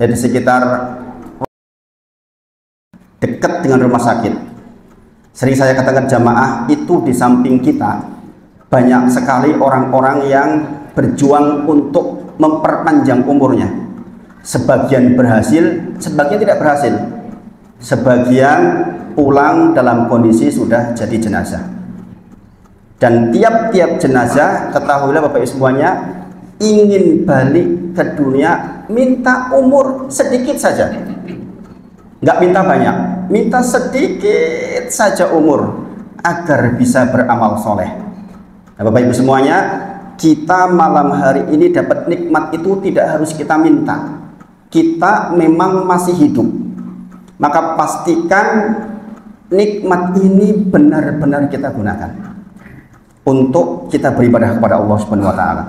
di sekitar dekat dengan rumah sakit. Sering saya katakan jamaah, itu di samping kita banyak sekali orang-orang yang berjuang untuk memperpanjang umurnya. Sebagian berhasil, sebagian tidak berhasil. Sebagian pulang dalam kondisi sudah jadi jenazah. Dan tiap-tiap jenazah, ketahuilah Bapak Ibu semuanya, ingin balik ke dunia, minta umur sedikit saja. Nggak minta banyak, minta sedikit saja umur agar bisa beramal soleh. Nah, Bapak Ibu semuanya, kita malam hari ini dapat nikmat itu tidak harus kita minta. Kita memang masih hidup, maka pastikan nikmat ini benar-benar kita gunakan untuk kita beribadah kepada Allah Subhanahu wa Ta'ala.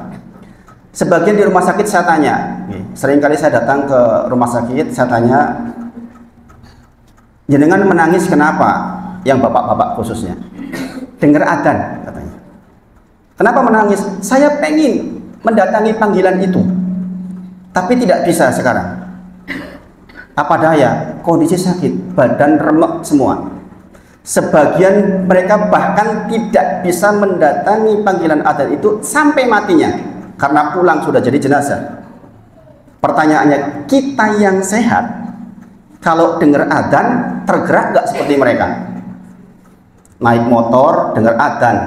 Sebagian di rumah sakit saya tanya, seringkali saya datang ke rumah sakit, saya tanya, jenengan menangis kenapa? Yang bapak-bapak khususnya, dengar adzan katanya. Kenapa menangis? Saya pengen mendatangi panggilan itu, tapi tidak bisa sekarang. Apa daya, kondisi sakit, badan remek semua. Sebagian mereka bahkan tidak bisa mendatangi panggilan adzan itu sampai matinya, karena pulang sudah jadi jenazah. Pertanyaannya, kita yang sehat kalau dengar adzan tergerak nggak seperti mereka? Naik motor dengar adzan,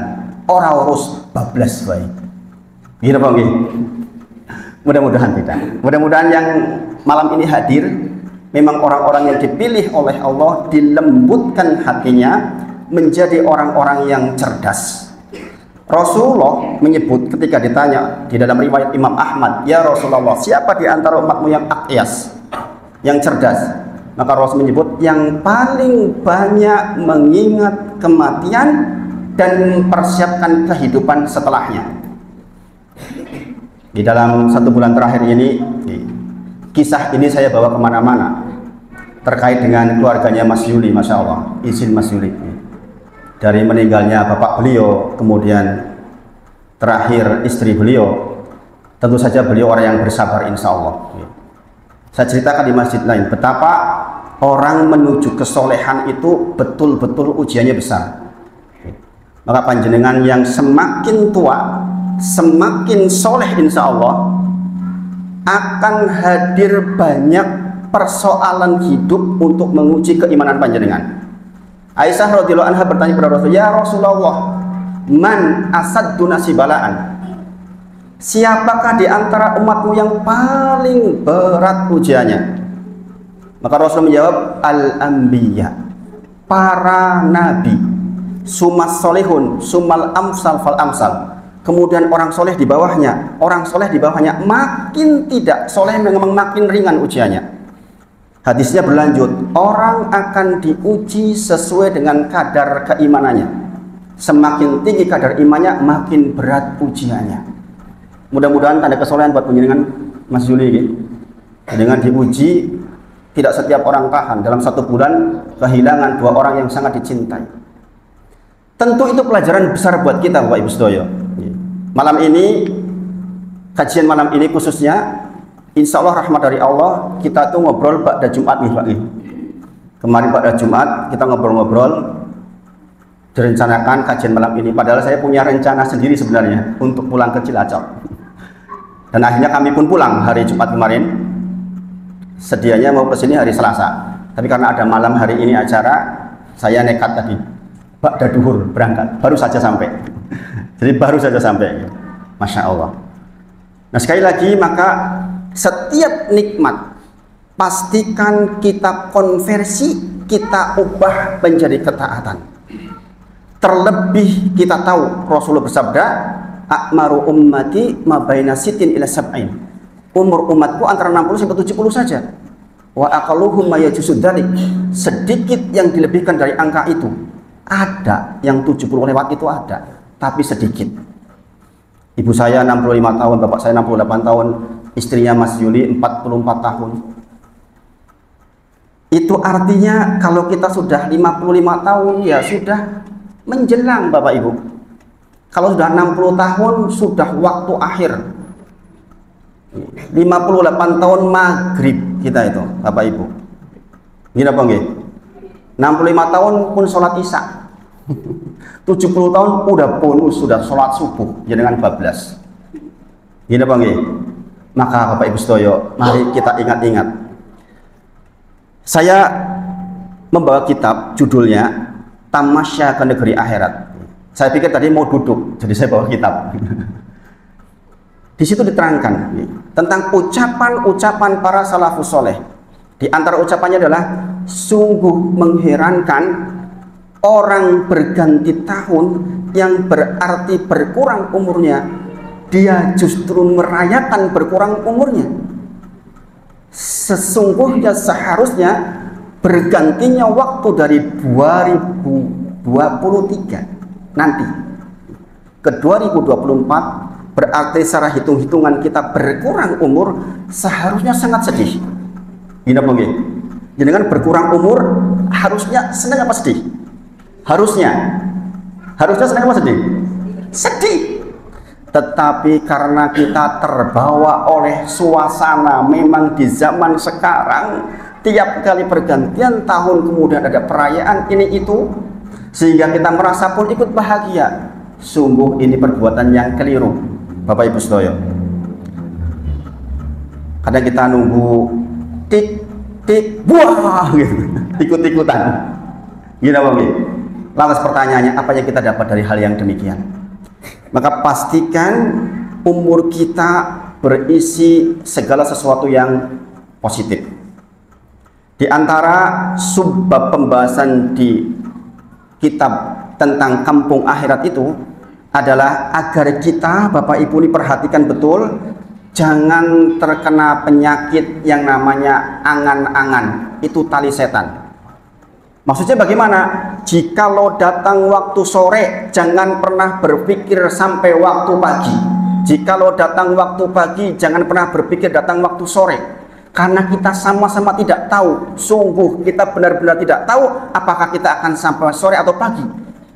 ora urus bablas bae. Gila Bang. Mudah-mudahan tidak. Mudah-mudahan yang malam ini hadir memang orang-orang yang dipilih oleh Allah, dilembutkan hatinya menjadi orang-orang yang cerdas. Rasulullah menyebut ketika ditanya di dalam riwayat Imam Ahmad, ya Rasulullah, siapa di antara umatmu yang akyas, yang cerdas? Maka Rasul menyebut yang paling banyak mengingat kematian dan mempersiapkan kehidupan setelahnya. Di dalam 1 bulan terakhir ini, kisah ini saya bawa kemana-mana terkait dengan keluarganya Mas Yuli, Masya Allah, izin Mas Yuli. Dari meninggalnya bapak beliau, kemudian terakhir istri beliau, tentu saja beliau orang yang bersabar insya Allah. Saya ceritakan di masjid lain betapa orang menuju kesolehan itu betul-betul ujiannya besar. Maka panjenengan yang semakin tua, semakin soleh insya Allah, akan hadir banyak persoalan hidup untuk menguji keimanan panjenengan. Aisyah radhiyallahu anha bertanya kepada Rasul, ya Rasulullah, man asaddu nasibalaan? Siapakah di antara umatmu yang paling berat ujiannya? Maka Rasul menjawab, al-anbiya, para nabi, sumas solihun, sumal amsal fal amsal. Kemudian orang soleh di bawahnya, orang soleh di bawahnya, makin tidak soleh memang makin ringan ujiannya. Hadisnya berlanjut, orang akan diuji sesuai dengan kadar keimanannya. Semakin tinggi kadar imannya, makin berat ujiannya. Mudah-mudahan tanda kesolehan buat penjenengan Mas Yuli. Dengan diuji, tidak setiap orang tahan. Dalam 1 bulan kehilangan 2 orang yang sangat dicintai. Tentu itu pelajaran besar buat kita Bapak Ibu Sedoyo. Malam ini, kajian malam ini khususnya, insya Allah rahmat dari Allah, kita tuh ngobrol pada Jumat nih Pak. Kemarin pada Jumat kita ngobrol-ngobrol, direncanakan kajian malam ini. Padahal saya punya rencana sendiri sebenarnya untuk pulang ke Cilacap. Dan akhirnya kami pun pulang hari Jumat kemarin. Sedianya mau ke sini hari Selasa, tapi karena ada malam hari ini acara, saya nekat tadi. Ba'da duhur berangkat, baru saja sampai. Jadi baru saja sampai. Masya Allah. Nah sekali lagi, maka setiap nikmat pastikan kita konversi, kita ubah menjadi ketaatan. Terlebih kita tahu Rasulullah bersabda, akmaru ummati ma baina sitin ila sab'in. Umur umatku antara 60 sampai 70 saja. Wa aqalluhum ma yajusud dzalik. Sedikit yang dilebihkan dari angka itu. Ada yang 70 lewat itu ada, tapi sedikit. Ibu saya 65 tahun, bapak saya 68 tahun, istrinya Mas Yuli 44 tahun. Itu artinya kalau kita sudah 55 tahun ya sudah menjelang Bapak Ibu. Kalau sudah 60 tahun sudah waktu akhir. 58 tahun maghrib. kita itu, Bapak Ibu. Gini apa nggih? 65 tahun pun sholat isya. 70 tahun udah bonus, sudah sholat subuh jenengan bablas. Gini apa nggih? Maka Bapak Ibu sedaya, mari kita ingat-ingat. Saya membawa kitab judulnya Tamasya ke Negeri Akhirat. Saya pikir tadi mau duduk, jadi saya bawa kitab. Di situ diterangkan tentang ucapan-ucapan para salafus soleh. Di antara ucapannya adalah sungguh mengherankan orang berganti tahun yang berarti berkurang umurnya, dia justru merayakan berkurang umurnya. Sesungguhnya seharusnya bergantinya waktu dari 2023 nanti ke 2024, berarti secara hitung-hitungan kita berkurang umur, seharusnya sangat sedih. Gini apa nggih? Jangan berkurang umur harusnya senang apa sedih? Harusnya senang apa sedih? Sedih. Tetapi karena kita terbawa oleh suasana, memang di zaman sekarang tiap kali pergantian tahun kemudian ada perayaan ini itu, sehingga kita merasa pun ikut bahagia. Sungguh ini perbuatan yang keliru, Bapak Ibu sedaya. Kadang kita nunggu tik tik buah gitu, ikut-ikutan. Gini apa nih? Lantas pertanyaannya, apa yang kita dapat dari hal yang demikian? Maka pastikan umur kita berisi segala sesuatu yang positif. Di antara subbab pembahasan di kitab tentang kampung akhirat itu adalah agar kita, Bapak Ibu, ini perhatikan betul, jangan terkena penyakit yang namanya angan-angan. Itu tali setan. Maksudnya bagaimana? Jikalau datang waktu sore, jangan pernah berpikir sampai waktu pagi. Jikalau datang waktu pagi, jangan pernah berpikir datang waktu sore. Karena kita sama-sama tidak tahu, sungguh kita benar-benar tidak tahu apakah kita akan sampai sore atau pagi.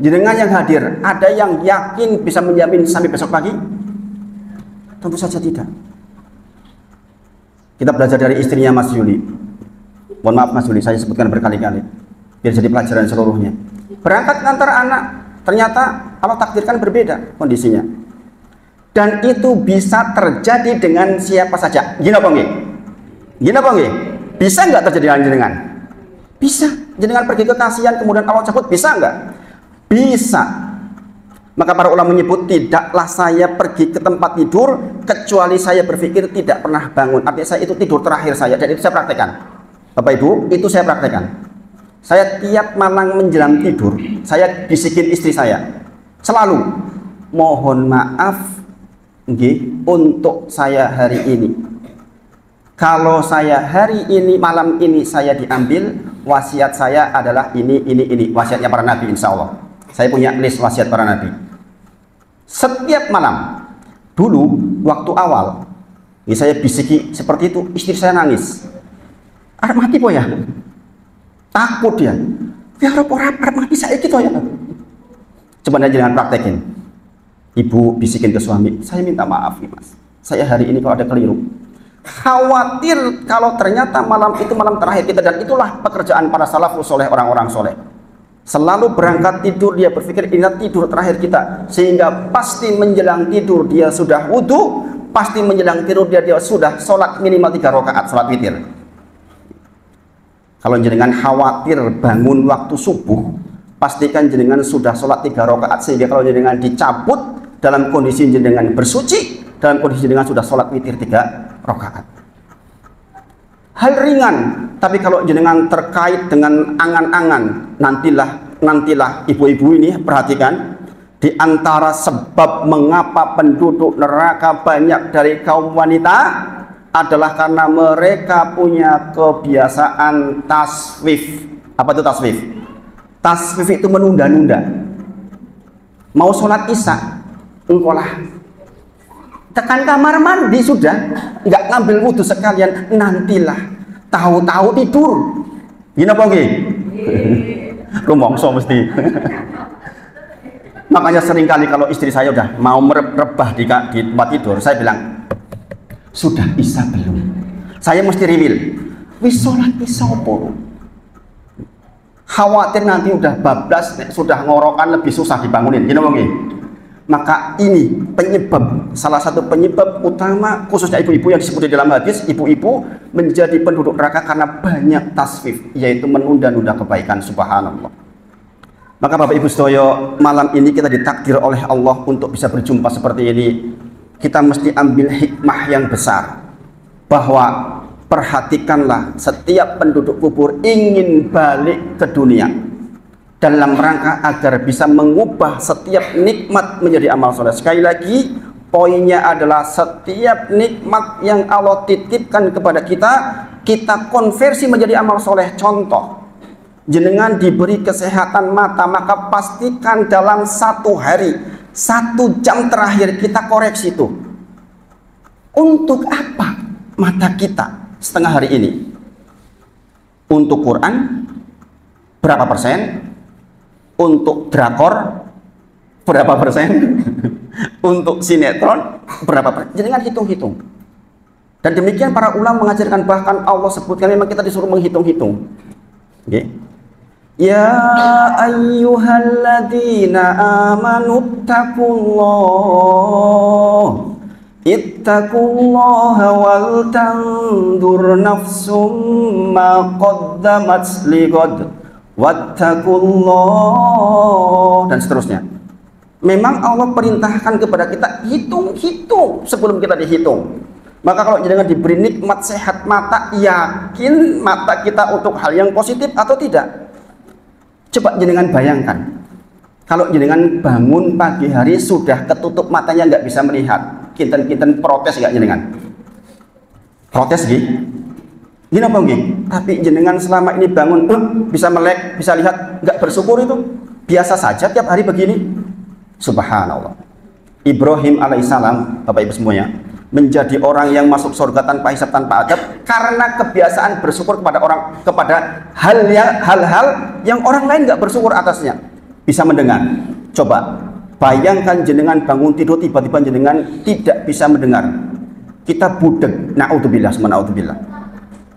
Jenengan yang hadir, ada yang yakin bisa menjamin sampai besok pagi? Tentu saja tidak. Kita belajar dari istrinya Mas Yuli. Mohon maaf Mas Yuli, saya sebutkan berkali-kali biar jadi pelajaran seluruhnya. Berangkat ngantar anak, ternyata Allah takdirkan berbeda kondisinya. Dan itu bisa terjadi dengan siapa saja. Gini apa nggih? Gini apa nggih? Bisa nggak terjadi dengan jenengan? Bisa. Jenengan pergi ke kasihan kemudian Allah cabut, bisa nggak? Bisa. Maka para ulama menyebut, tidaklah saya pergi ke tempat tidur kecuali saya berpikir tidak pernah bangun. Artinya saya itu tidur terakhir saya, dan itu saya praktekkan. Bapak Ibu, itu saya praktekkan. Saya tiap malam menjelang tidur, saya bisikin istri saya selalu, mohon maaf nggih untuk saya hari ini. Kalau saya hari ini, malam ini saya diambil, wasiat saya adalah ini. Wasiatnya para nabi, insya Allah. Saya punya list wasiat para nabi. Setiap malam, dulu waktu awal, saya bisiki seperti itu, istri saya nangis. Arep mati po ya? Takut dia. Ya arep mati saya gitu ya. Coba aja jangan praktekin. Ibu bisikin ke suami, saya minta maaf nih Mas. Saya hari ini kalau ada keliru. Khawatir kalau ternyata malam itu malam terakhir kita, dan itulah pekerjaan para salafus soleh, orang-orang soleh. Selalu berangkat tidur dia berpikir ini tidur terakhir kita, sehingga pasti menjelang tidur dia sudah wudhu, pasti menjelang tidur dia sudah sholat minimal 3 rakaat sholat witir. Kalau jenengan khawatir bangun waktu subuh, pastikan jenengan sudah sholat 3 rakaat, sehingga kalau jenengan dicabut dalam kondisi jenengan bersuci, dalam kondisi jenengan sudah sholat witir 3 rakaat. Hal ringan, tapi kalau jenengan terkait dengan angan-angan, nantilah ibu-ibu ini perhatikan, di antara sebab mengapa penduduk neraka banyak dari kaum wanita adalah karena mereka punya kebiasaan taswif. Apa itu taswif? Taswif itu menunda-nunda. Mau sholat isya, engkolah tekan kamar mandi sudah, nggak ngambil wudhu sekalian, nantilah, tahu-tahu tidur. Gini apa nggih? Rumongso mesti. Makanya seringkali kalau istri saya udah mau merebah di tempat tidur, saya bilang, sudah isya belum? Saya mesti riwil. Wis sholat wis sopo. Khawatir nanti udah bablas, sudah ngorokan lebih susah dibangunin. Gini nggih. Maka ini penyebab, salah satu penyebab utama khususnya ibu-ibu yang disebut di dalam hadis, ibu-ibu menjadi penduduk neraka karena banyak tasfif, yaitu menunda-nunda kebaikan. Subhanallah. Maka Bapak Ibu sedoyo, malam ini kita ditakdir oleh Allah untuk bisa berjumpa seperti ini. Kita mesti ambil hikmah yang besar, bahwa perhatikanlah setiap penduduk kubur ingin balik ke dunia dalam rangka agar bisa mengubah setiap nikmat menjadi amal soleh. Sekali lagi, poinnya adalah setiap nikmat yang Allah titipkan kepada kita, kita konversi menjadi amal soleh. Contoh, jenengan diberi kesehatan mata, maka pastikan dalam 1 hari, 1 jam terakhir kita koreksi itu. Untuk apa mata kita setengah hari ini? Untuk Quran berapa persen? Untuk drakor berapa persen? Untuk sinetron berapa persen? Jangan hitung-hitung. Dan demikian para ulama mengajarkan, bahkan Allah sebutkan memang kita disuruh menghitung-hitung. Okay. Ya ayyuhalladzina amanu ittaqullaha wal tandur nafsum ma qaddamat lighad wattaqullah, dan seterusnya. Memang Allah perintahkan kepada kita hitung-hitung sebelum kita dihitung. Maka kalau jangan diberi nikmat sehat mata, yakin mata kita untuk hal yang positif atau tidak? Coba jenengan bayangkan, kalau jenengan bangun pagi hari sudah ketutup matanya, nggak bisa melihat, kinten-kinten protes nggak jenengan? Protes gitu? Gini apa nggih? Tapi jenengan selama ini bangun bisa melek, bisa lihat, nggak bersyukur itu? Biasa saja tiap hari begini. Subhanallah. Ibrahim alaihissalam, Bapak Ibu semuanya, menjadi orang yang masuk surga tanpa hisab, tanpa adab, karena kebiasaan bersyukur kepada hal-hal yang orang lain nggak bersyukur atasnya. Bisa mendengar. Coba bayangkan jenengan bangun tidur, tiba-tiba jenengan tidak bisa mendengar. Kita budek, naudzubillah, naudzubillah.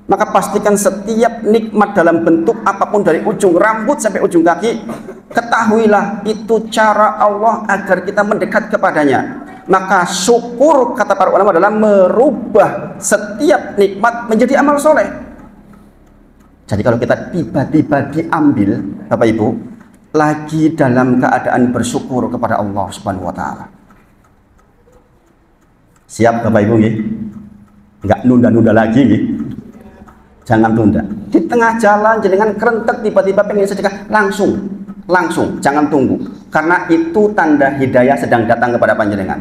Maka pastikan setiap nikmat dalam bentuk apapun, dari ujung rambut sampai ujung kaki, ketahuilah itu cara Allah agar kita mendekat kepadanya. Maka syukur, kata para ulama, adalah merubah setiap nikmat menjadi amal soleh. Jadi kalau kita tiba-tiba diambil, Bapak Ibu, lagi dalam keadaan bersyukur kepada Allah Subhanahu wa Ta'ala. Siap Bapak Ibu nggih? Enggak nunda-nunda lagi nggih. Jangan tunda. Di tengah jalan jenengan kerentek tiba-tiba pengen sedekah, langsung, jangan tunggu. Karena itu tanda hidayah sedang datang kepada panjenengan.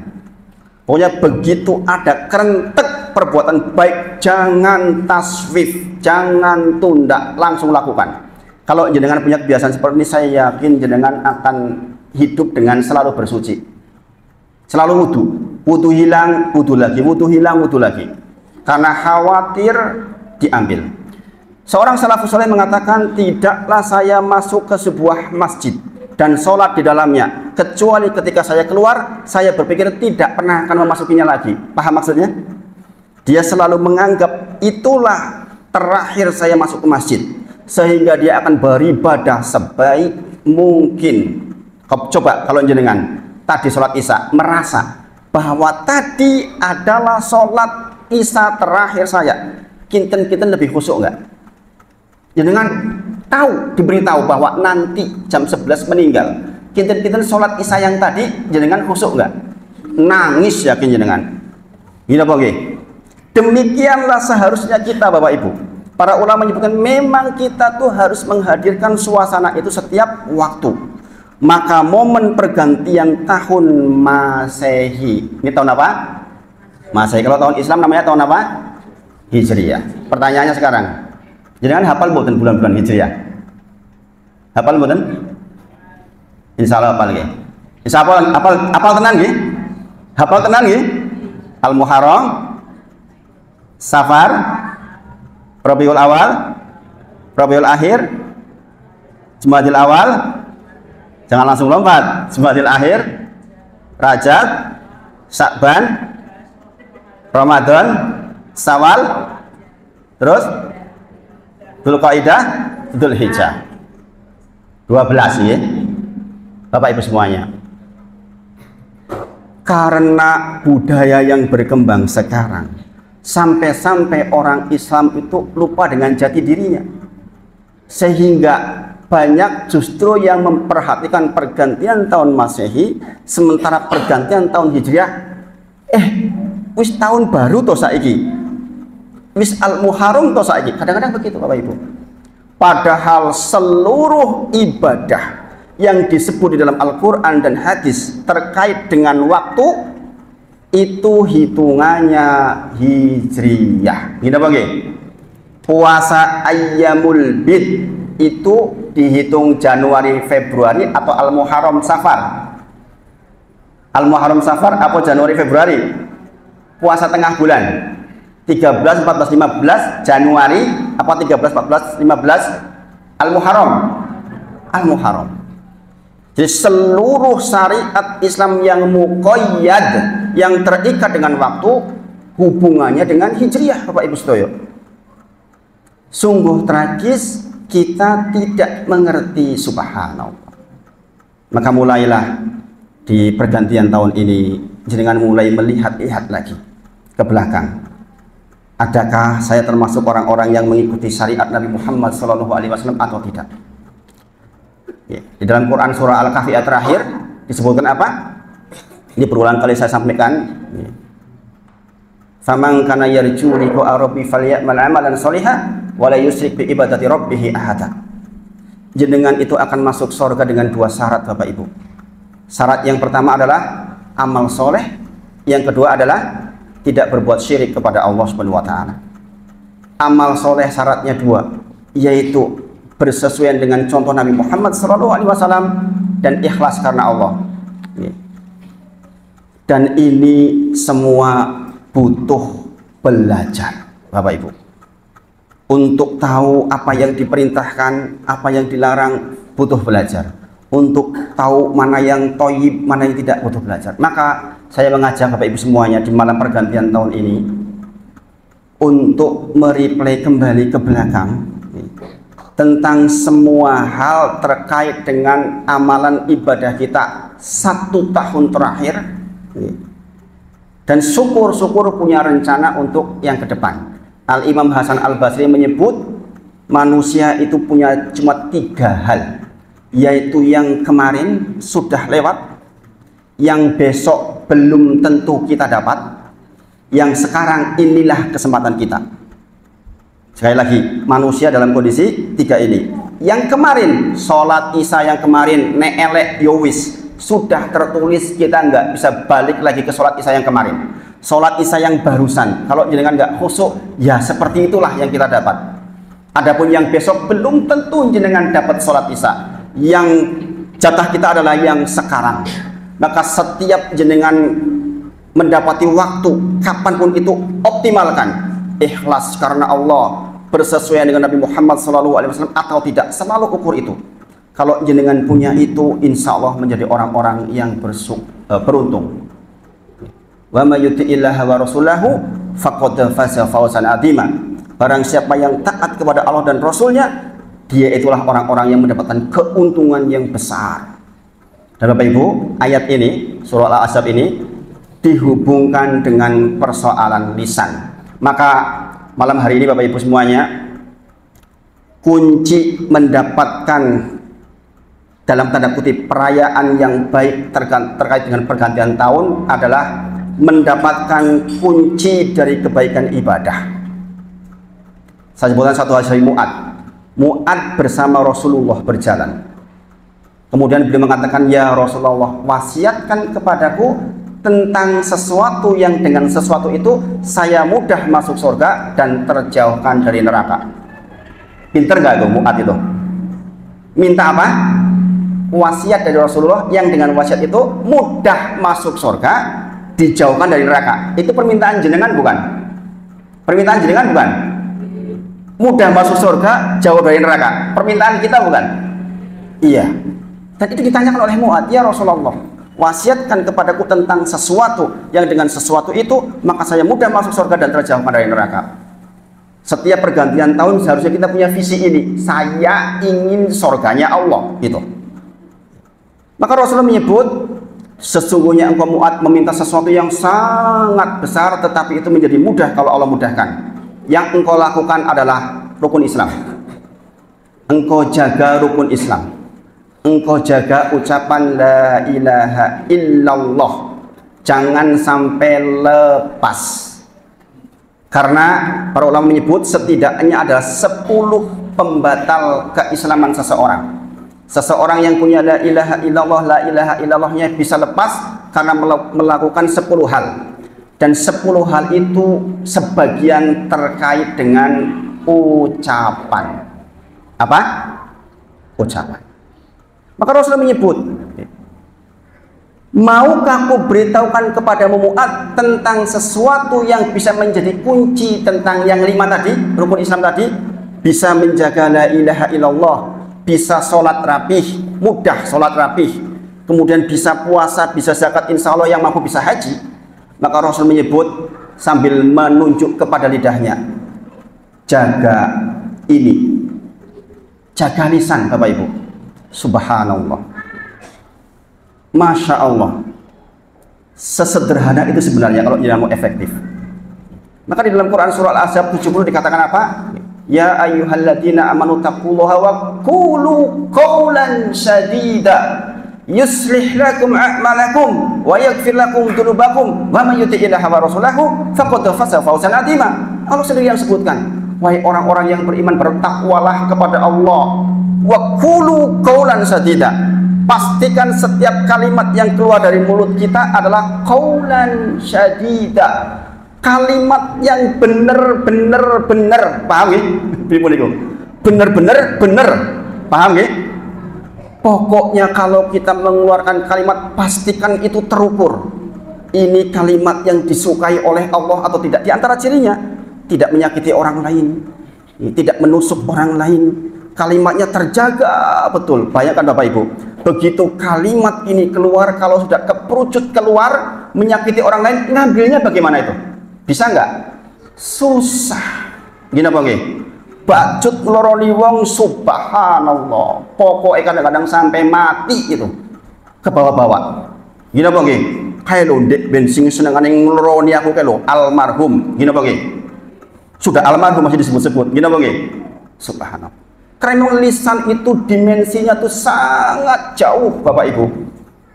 Pokoknya begitu ada kerentek perbuatan baik, jangan taswif, jangan tunda, langsung lakukan. Kalau jenengan punya kebiasaan seperti ini, saya yakin jenengan akan hidup dengan selalu bersuci. Selalu wudu hilang, wudu lagi, wudu hilang, wudu lagi. Karena khawatir diambil. Seorang salafus saleh mengatakan, tidaklah saya masuk ke sebuah masjid dan sholat di dalamnya kecuali ketika saya keluar, saya berpikir tidak pernah akan memasukinya lagi. Paham maksudnya? Dia selalu menganggap itulah terakhir saya masuk ke masjid, sehingga dia akan beribadah sebaik mungkin. Coba kalau jenengan tadi sholat isya merasa bahwa tadi adalah sholat isya terakhir saya, kinten-kinten lebih khusyuk enggak? Jenengan tahu, diberitahu bahwa nanti jam 11 meninggal, kinten-kinten sholat isya yang tadi jenengan khusyuk enggak? Nangis yakin jenengan. Gila apa nggih? Demikianlah seharusnya kita Bapak Ibu. Para ulama menyebutkan memang kita tuh harus menghadirkan suasana itu setiap waktu. Maka momen pergantian tahun Masehi, ini tahun apa? Masehi. Kalau tahun Islam namanya tahun apa? Hijriyah. Pertanyaannya sekarang, jenengan hafal mboten bulan-bulan Hijriyah? Hafal mboten? Insyaallah hafal nggih. Insyaallah hafal tenan nggih? Hafal tenan nggih? Al-Muharram, Safar, Rabiul Awal, Rabiul Akhir, Jumadil Awal, jangan langsung lompat, Jumadil Akhir, Rajab, Sya'ban, Ramadan, Syawal, terus Dzulqa'dah, Dzulhijjah. 12 ya. Bapak Ibu semuanya. Karena budaya yang berkembang sekarang, sampai-sampai orang Islam itu lupa dengan jati dirinya. Sehingga banyak justru yang memperhatikan pergantian tahun Masehi, sementara pergantian tahun Hijriah wis tahun baru toh saiki. Wis Al-Muharram toh saiki. Kadang-kadang begitu Bapak Ibu. Padahal seluruh ibadah yang disebut di dalam Al-Quran dan hadis terkait dengan waktu itu hitungannya hijriyah. Gini apa nggih? Puasa Ayyamul Bid itu dihitung Januari, Februari atau Al-Muharram, Safar? Al-Muharram, Safar apa Januari, Februari? Puasa tengah bulan 13, 14, 15 Januari apa 13, 14, 15 Al-Muharram? Al-Muharram. Jadi seluruh syariat Islam yang muqayyad, yang terikat dengan waktu, hubungannya dengan hijriyah Bapak Ibu sedoyo. Sungguh tragis kita tidak mengerti, subhanallah. Maka mulailah di pergantian tahun ini jenengan mulai melihat-lihat lagi ke belakang. Adakah saya termasuk orang-orang yang mengikuti syariat Nabi Muhammad SAW atau tidak? Di dalam Quran surah Al-Kahfi ayat terakhir disebutkan apa? Ini berulang kali saya sampaikan. Faman kana yarju liqa'a rabbi falyamal 'amalan shalihan wa la yusyrik bi ibadati rabbih ahada. Jenengan itu akan masuk surga dengan dua syarat Bapak Ibu. Syarat yang pertama adalah amal soleh, yang kedua adalah tidak berbuat syirik kepada Allah Subhanahu wa taala. Amal soleh syaratnya dua, yaitu bersesuaian dengan contoh Nabi Muhammad SAW dan ikhlas karena Allah. Dan ini semua butuh belajar Bapak Ibu. Untuk tahu apa yang diperintahkan, apa yang dilarang, butuh belajar. Untuk tahu mana yang thayyib, mana yang tidak, butuh belajar. Maka saya mengajak Bapak Ibu semuanya di malam pergantian tahun ini untuk mereplay kembali ke belakang tentang semua hal terkait dengan amalan ibadah kita 1 tahun terakhir, dan syukur-syukur punya rencana untuk yang ke depan. Al-Imam Hasan Al-Basri menyebut manusia itu punya cuma 3 hal, yaitu yang kemarin sudah lewat, yang besok belum tentu kita dapat, yang sekarang inilah kesempatan kita. Sekali lagi, manusia dalam kondisi 3 ini. Yang kemarin, sholat isya yang kemarin, ne'elek yowis, sudah tertulis, kita nggak bisa balik lagi ke sholat isya yang kemarin. Sholat isya yang barusan, kalau jenengan nggak khusyuk, ya seperti itulah yang kita dapat. Adapun yang besok belum tentu jenengan dapat sholat isya. Yang jatah kita adalah yang sekarang. Maka setiap jenengan mendapati waktu, kapanpun itu, optimalkan. Ikhlas karena Allah, bersesuaian dengan Nabi Muhammad SAW atau tidak, selalu ukur itu. Kalau jenengan punya itu, insya Allah menjadi orang-orang yang beruntung. Wa may yuti'illaha wa rasulahu faqad faza fawzan 'azima. Barang siapa yang taat kepada Allah dan Rasulnya, dia itulah orang-orang yang mendapatkan keuntungan yang besar. Dan Bapak Ibu, ayat ini, surah Al-Ahzab ini dihubungkan dengan persoalan lisan. Maka malam hari ini Bapak Ibu semuanya, kunci mendapatkan dalam tanda kutip perayaan yang baik terkait dengan pergantian tahun adalah mendapatkan kunci dari kebaikan ibadah. Saya sebutkan satu hadis Mu'ad. Mu'ad bersama Rasulullah berjalan. Kemudian beliau mengatakan, ya Rasulullah, wasiatkan kepadaku tentang sesuatu yang dengan sesuatu itu saya mudah masuk surga dan terjauhkan dari neraka. Pinter nggak tuh Mu'ad itu? Minta apa? Wasiat dari Rasulullah yang dengan wasiat itu mudah masuk surga, dijauhkan dari neraka. Itu permintaan jenengan bukan? Permintaan jenengan bukan? Mudah masuk surga, jauh dari neraka. Permintaan kita bukan? Iya. Dan itu ditanyakan oleh Mu'ad, ya Rasulullah, wasiatkan kepadaku tentang sesuatu yang dengan sesuatu itu maka saya mudah masuk surga dan terjauhkan dari neraka. Setiap pergantian tahun seharusnya kita punya visi ini. Saya ingin surganya Allah, gitu. Maka Rasulullah menyebut, sesungguhnya engkau Mu'adz meminta sesuatu yang sangat besar, tetapi itu menjadi mudah kalau Allah mudahkan. Yang engkau lakukan adalah rukun Islam. Engkau jaga rukun Islam. Engkau jaga ucapan la ilaha illallah. Jangan sampai lepas. Karena para ulama menyebut setidaknya ada 10 pembatal keislaman seseorang. Seseorang yang punya la ilaha illallahnya bisa lepas karena melakukan 10 hal. Dan 10 hal itu sebagian terkait dengan ucapan. Apa? Ucapan. Maka Rasulullah menyebut, maukah aku beritahukan kepadamu Mu'adz tentang sesuatu yang bisa menjadi kunci tentang yang 5 tadi, rukun Islam tadi? Bisa menjaga la ilaha illallah, bisa sholat rapih, mudah sholat rapih, kemudian bisa puasa, bisa zakat, insya Allah yang mampu bisa haji. Maka Rasul menyebut sambil menunjuk kepada lidahnya, jaga ini, jaga lisan Bapak Ibu. Subhanallah, Masya Allah, sesederhana itu sebenarnya kalau dia mau efektif. Maka di dalam Quran surah Al-Ahzab 70 dikatakan apa? Ya ayyuhalladzina amanu taqullaha wa qulu qawlan sadida yuslih lakum a'malakum wa yaghfir lakum dzunubakum wa may yuti'illaha wa rasulahu faqad faza fawzan 'azima. Allah sendiri yang sebutkan, wahai orang-orang yang beriman, bertakwalah kepada Allah, wa qulu qawlan sadida. Pastikan setiap kalimat yang keluar dari mulut kita adalah qawlan sadida, kalimat yang benar-benar, paham ya? Benar-benar, paham ya? Pokoknya kalau kita mengeluarkan kalimat, pastikan itu terukur. Ini kalimat yang disukai oleh Allah atau tidak. Di antara cirinya, tidak menyakiti orang lain, tidak menusuk orang lain, kalimatnya terjaga betul. Bayangkan Bapak Ibu, begitu kalimat ini keluar, kalau sudah keperucut keluar, menyakiti orang lain, ngambilnya bagaimana itu? Bisa nggak? Susah. Gini apa nggih? Bacut ngloroni wong, subhanallah. Pokoknya kadang-kadang sampai mati itu. Ke bawah-bawah. Gini apa nggih? Kayak lho ndek bensin senengane ngloroni aku kayak lho, almarhum. Gini apa nggih? Sudah almarhum masih disebut-sebut. Gini apa nggih? Subhanallah. Karena lisan itu dimensinya tuh sangat jauh Bapak Ibu.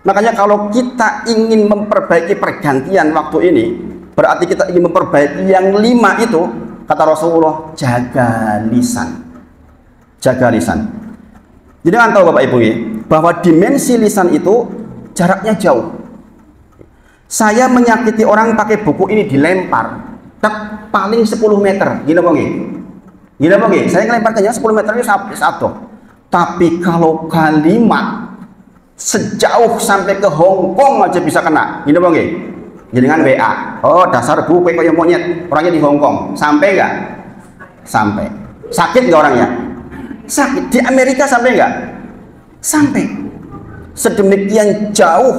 Makanya kalau kita ingin memperbaiki pergantian waktu ini, berarti kita ingin memperbaiki yang 5 itu, kata Rasulullah, jaga lisan. Jaga lisan. Jadi kan tahu Bapak Ibu ya, bahwa dimensi lisan itu jaraknya jauh. Saya menyakiti orang pakai buku ini dilempar, tak paling 10 meter, gini apa nggih? Gini apa nggih? Saya ngelemparkannya 10 meter itu satu. Tapi kalau kalimat sejauh sampai ke Hong Kong aja bisa kena, gini apa nggih? Jaringan WA, oh dasar bu, kayak monyet, orangnya di Hong Kong, sampai nggak? Sampai. Sakit nggak orangnya? Sakit. Di Amerika sampai nggak? Sampai. Sedemikian jauh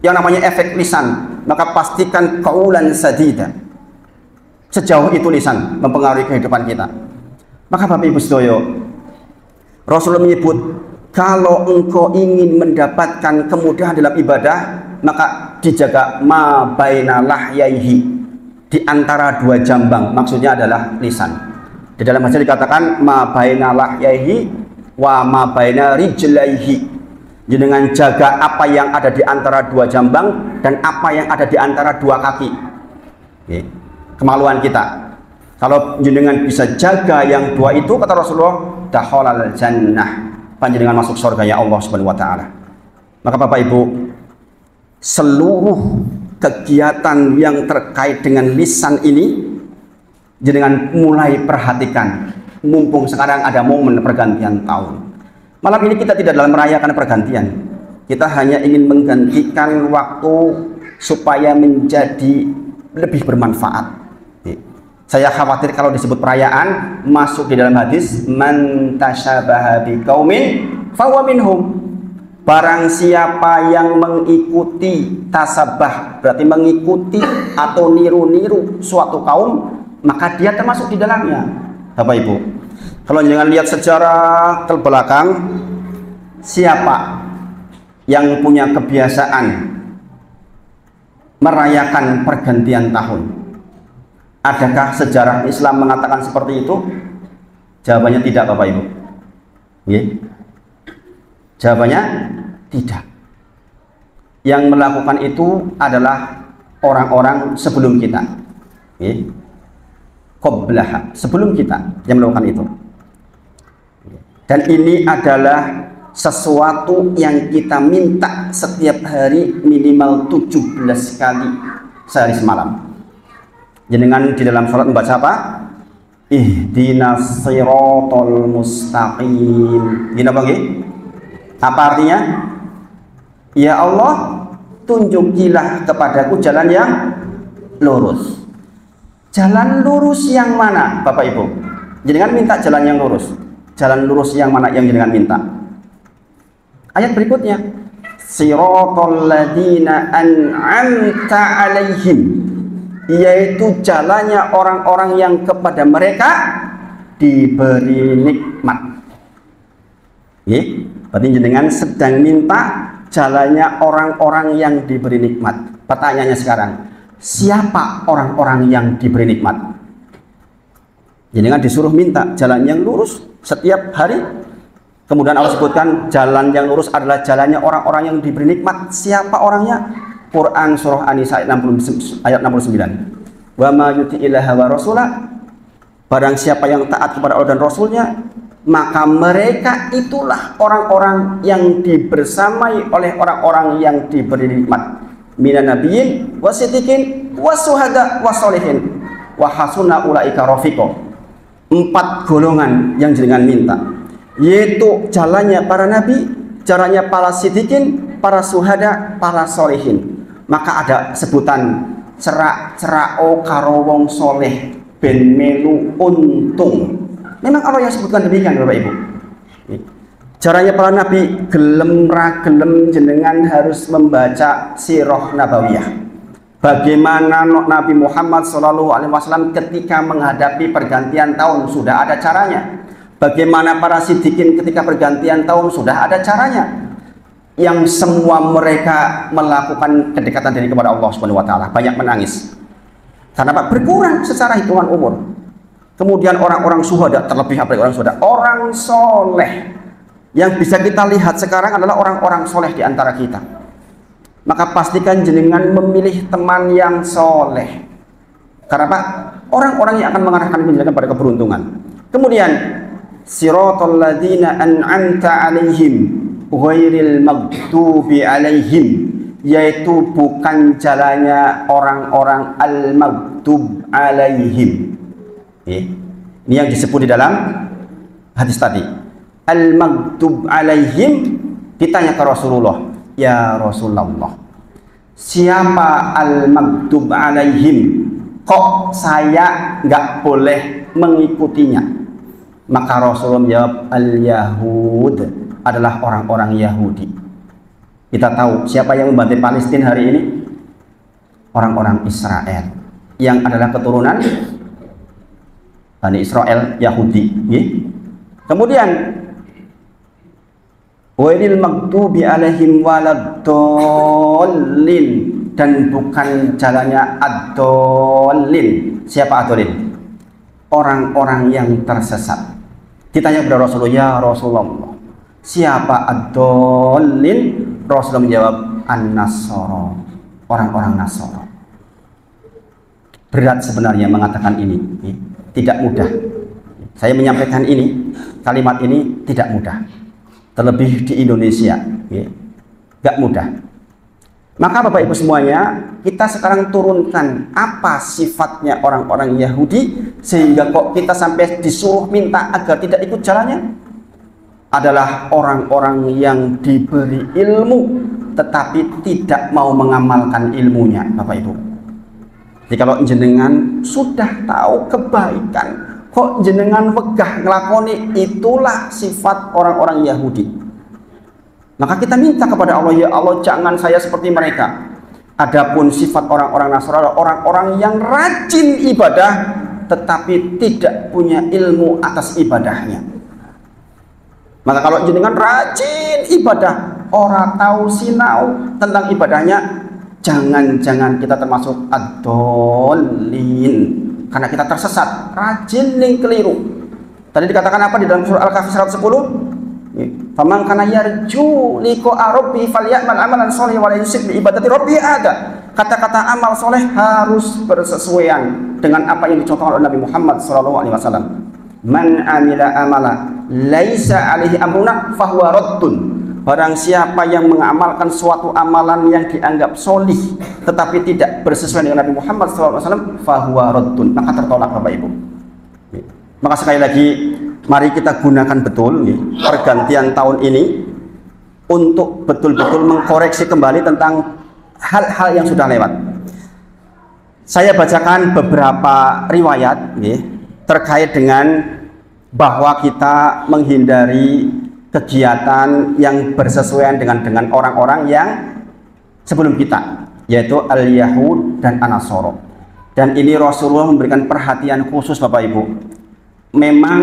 yang namanya efek lisan. Maka pastikan qaulan sadida. Sejauh itu lisan mempengaruhi kehidupan kita. Maka Bapak Ibu sedaya, Rasulullah menyebut, kalau engkau ingin mendapatkan kemudahan dalam ibadah, maka dijaga ma baina lahyaihi, di antara 2 jambang, maksudnya adalah lisan. Di dalam hadis dikatakan ma baina lahyaihi wa ma baina rijlaihi, dengan jaga apa yang ada di antara 2 jambang dan apa yang ada di antara 2 kaki. Oke. Kemaluan kita, kalau jenengan bisa jaga yang 2 itu, kata Rasulullah, dakhalal jannah, panjenengan masuk surga ya Allah Subhanahu wa taala. Maka Bapak Ibu, seluruh kegiatan yang terkait dengan lisan ini jenengan mulai perhatikan, mumpung sekarang ada momen pergantian tahun. Malam ini kita tidak dalam merayakan pergantian, kita hanya ingin menggantikan waktu supaya menjadi lebih bermanfaat. Saya khawatir kalau disebut perayaan, masuk di dalam hadis, man tasyabaha biqaumin fahuwa minhum. Barang siapa yang mengikuti tasabah, berarti mengikuti atau niru-niru suatu kaum, maka dia termasuk di dalamnya. Bapak Ibu, kalau jangan lihat sejarah ke belakang, siapa yang punya kebiasaan merayakan pergantian tahun? Adakah sejarah Islam mengatakan seperti itu? Jawabannya tidak, Bapak Ibu. Jawabannya tidak. Yang melakukan itu adalah orang-orang sebelum kita. Qoblah, sebelum kita yang melakukan itu. Dan ini adalah sesuatu yang kita minta setiap hari minimal 17 kali sehari semalam. Jenengan di dalam sholat membaca apa? Ihdinas siratal mustaqim. Gini apa nggih? Apa artinya? Ya Allah, tunjukilah kepadaku jalan yang lurus. Jalan lurus yang mana, Bapak Ibu? Jenengan minta jalan yang lurus. Jalan lurus yang mana yang jenengan minta? Ayat berikutnya, siratal ladzina an'amta 'alaihim, yaitu jalannya orang-orang yang kepada mereka diberi nikmat. Berarti jenengan sedang minta jalannya orang-orang yang diberi nikmat. Pertanyaannya sekarang, siapa orang-orang yang diberi nikmat? Jenengan disuruh minta jalan yang lurus setiap hari. Kemudian Allah sebutkan jalan yang lurus adalah jalannya orang-orang yang diberi nikmat. Siapa orangnya? Quran surah An-Nisa ayat 69. Wa ma yuti'illaha wa rasulah, barang siapa yang taat kepada Allah dan Rasulnya, maka mereka itulah orang-orang yang dibersamai oleh orang-orang yang diberi nikmat. Minan nabiyyin wasiddiqin wasuhada wasolihin wa hasuna ulaika rafiqa. 4 golongan yang jenengan minta, yaitu jalannya para nabi, jalannya para siddiqin, para suhada, para solihin. Maka ada sebutan cerak-cerao karo wong soleh ben melu untung. Memang Allah yang sebutkan demikian, Bapak Ibu. Caranya para nabi, gelem ra gelem jenengan harus membaca sirah nabawiyah. Bagaimana Nabi Muhammad SAW ketika menghadapi pergantian tahun, sudah ada caranya. Bagaimana para siddiqin ketika pergantian tahun, sudah ada caranya. Yang semua mereka melakukan kedekatan diri kepada Allah Subhanahu wa taala, banyak menangis. Karena Pak berkurang secara hitungan umur. Kemudian orang-orang syuhada, terlebih apalagi orang syuhada, orang soleh. Yang bisa kita lihat sekarang adalah orang-orang soleh di antara kita. Maka pastikan jenengan memilih teman yang soleh. Karena Pak, orang-orang yang akan mengarahkan jenengan pada keberuntungan. Kemudian siratal ladzina an'amta 'alaihim ghairil maghdubi 'alaihim, yaitu bukan jalannya orang-orang al-maghdub 'alaihim. Ini yang disebut di dalam hadis tadi. Al-maghdub 'alaihim, ditanya ke Rasulullah, ya Rasulullah, siapa al-maghdub 'alaihim? Kok saya nggak boleh mengikutinya? Maka Rasulullah menjawab, al-Yahud, adalah orang-orang Yahudi. Kita tahu siapa yang membantai Palestina hari ini? Orang-orang Israel, yang adalah keturunan Bani Israel, Yahudi. Kemudian wailil maghdubi alaihim waladdallin, dan bukan jalannya ad-dallin. Siapa ad-dallin? Orang-orang yang tersesat. Ditanya kepada Rasulullah, ya Rasulullah, siapa ad-dallin? Rasulullah menjawab, an-nasara, orang-orang Nasara. Berat sebenarnya mengatakan ini, tidak mudah. Saya menyampaikan ini, kalimat ini tidak mudah. Terlebih di Indonesia, gak mudah. Maka Bapak Ibu semuanya, kita sekarang turunkan apa sifatnya orang-orang Yahudi, sehingga kok kita sampai disuruh minta agar tidak ikut jalannya. Adalah orang-orang yang diberi ilmu tetapi tidak mau mengamalkan ilmunya, Bapak Ibu. Jadi kalau jenengan sudah tahu kebaikan, kok jenengan wegah ngelakoni, itulah sifat orang-orang Yahudi. Maka kita minta kepada Allah, ya Allah, jangan saya seperti mereka. Adapun sifat orang-orang Nasrani, orang-orang yang rajin ibadah, tetapi tidak punya ilmu atas ibadahnya. Maka kalau jenengan rajin ibadah, orang tahu sinau tentang ibadahnya, jangan-jangan kita termasuk ad-dallin, karena kita tersesat, rajin ning keliru. Tadi dikatakan apa di dalam surah Al-Kahfi 110? Faman kana yarju liqa'a rabbih falyamal amalan shalih wa la yusyrik bi ibadati rabbih ada. Kata-kata amal soleh harus bersesuaian dengan apa yang dicontohkan oleh Nabi Muhammad SAW. Man amila amala laisa alaihi amruna fahuwa raddun. Barang siapa yang mengamalkan suatu amalan yang dianggap solih tetapi tidak bersesuaian dengan Nabi Muhammad SAW, fahuwa raddun, maka tertolak Bapak Ibu. Maka sekali lagi, mari kita gunakan betul pergantian tahun ini untuk betul-betul mengkoreksi kembali tentang hal-hal yang sudah lewat. Saya bacakan beberapa riwayat terkait dengan bahwa kita menghindari kegiatan yang bersesuaian dengan orang-orang yang sebelum kita, yaitu al-Yahud dan an-Nasara. Dan ini Rasulullah memberikan perhatian khusus Bapak Ibu. Memang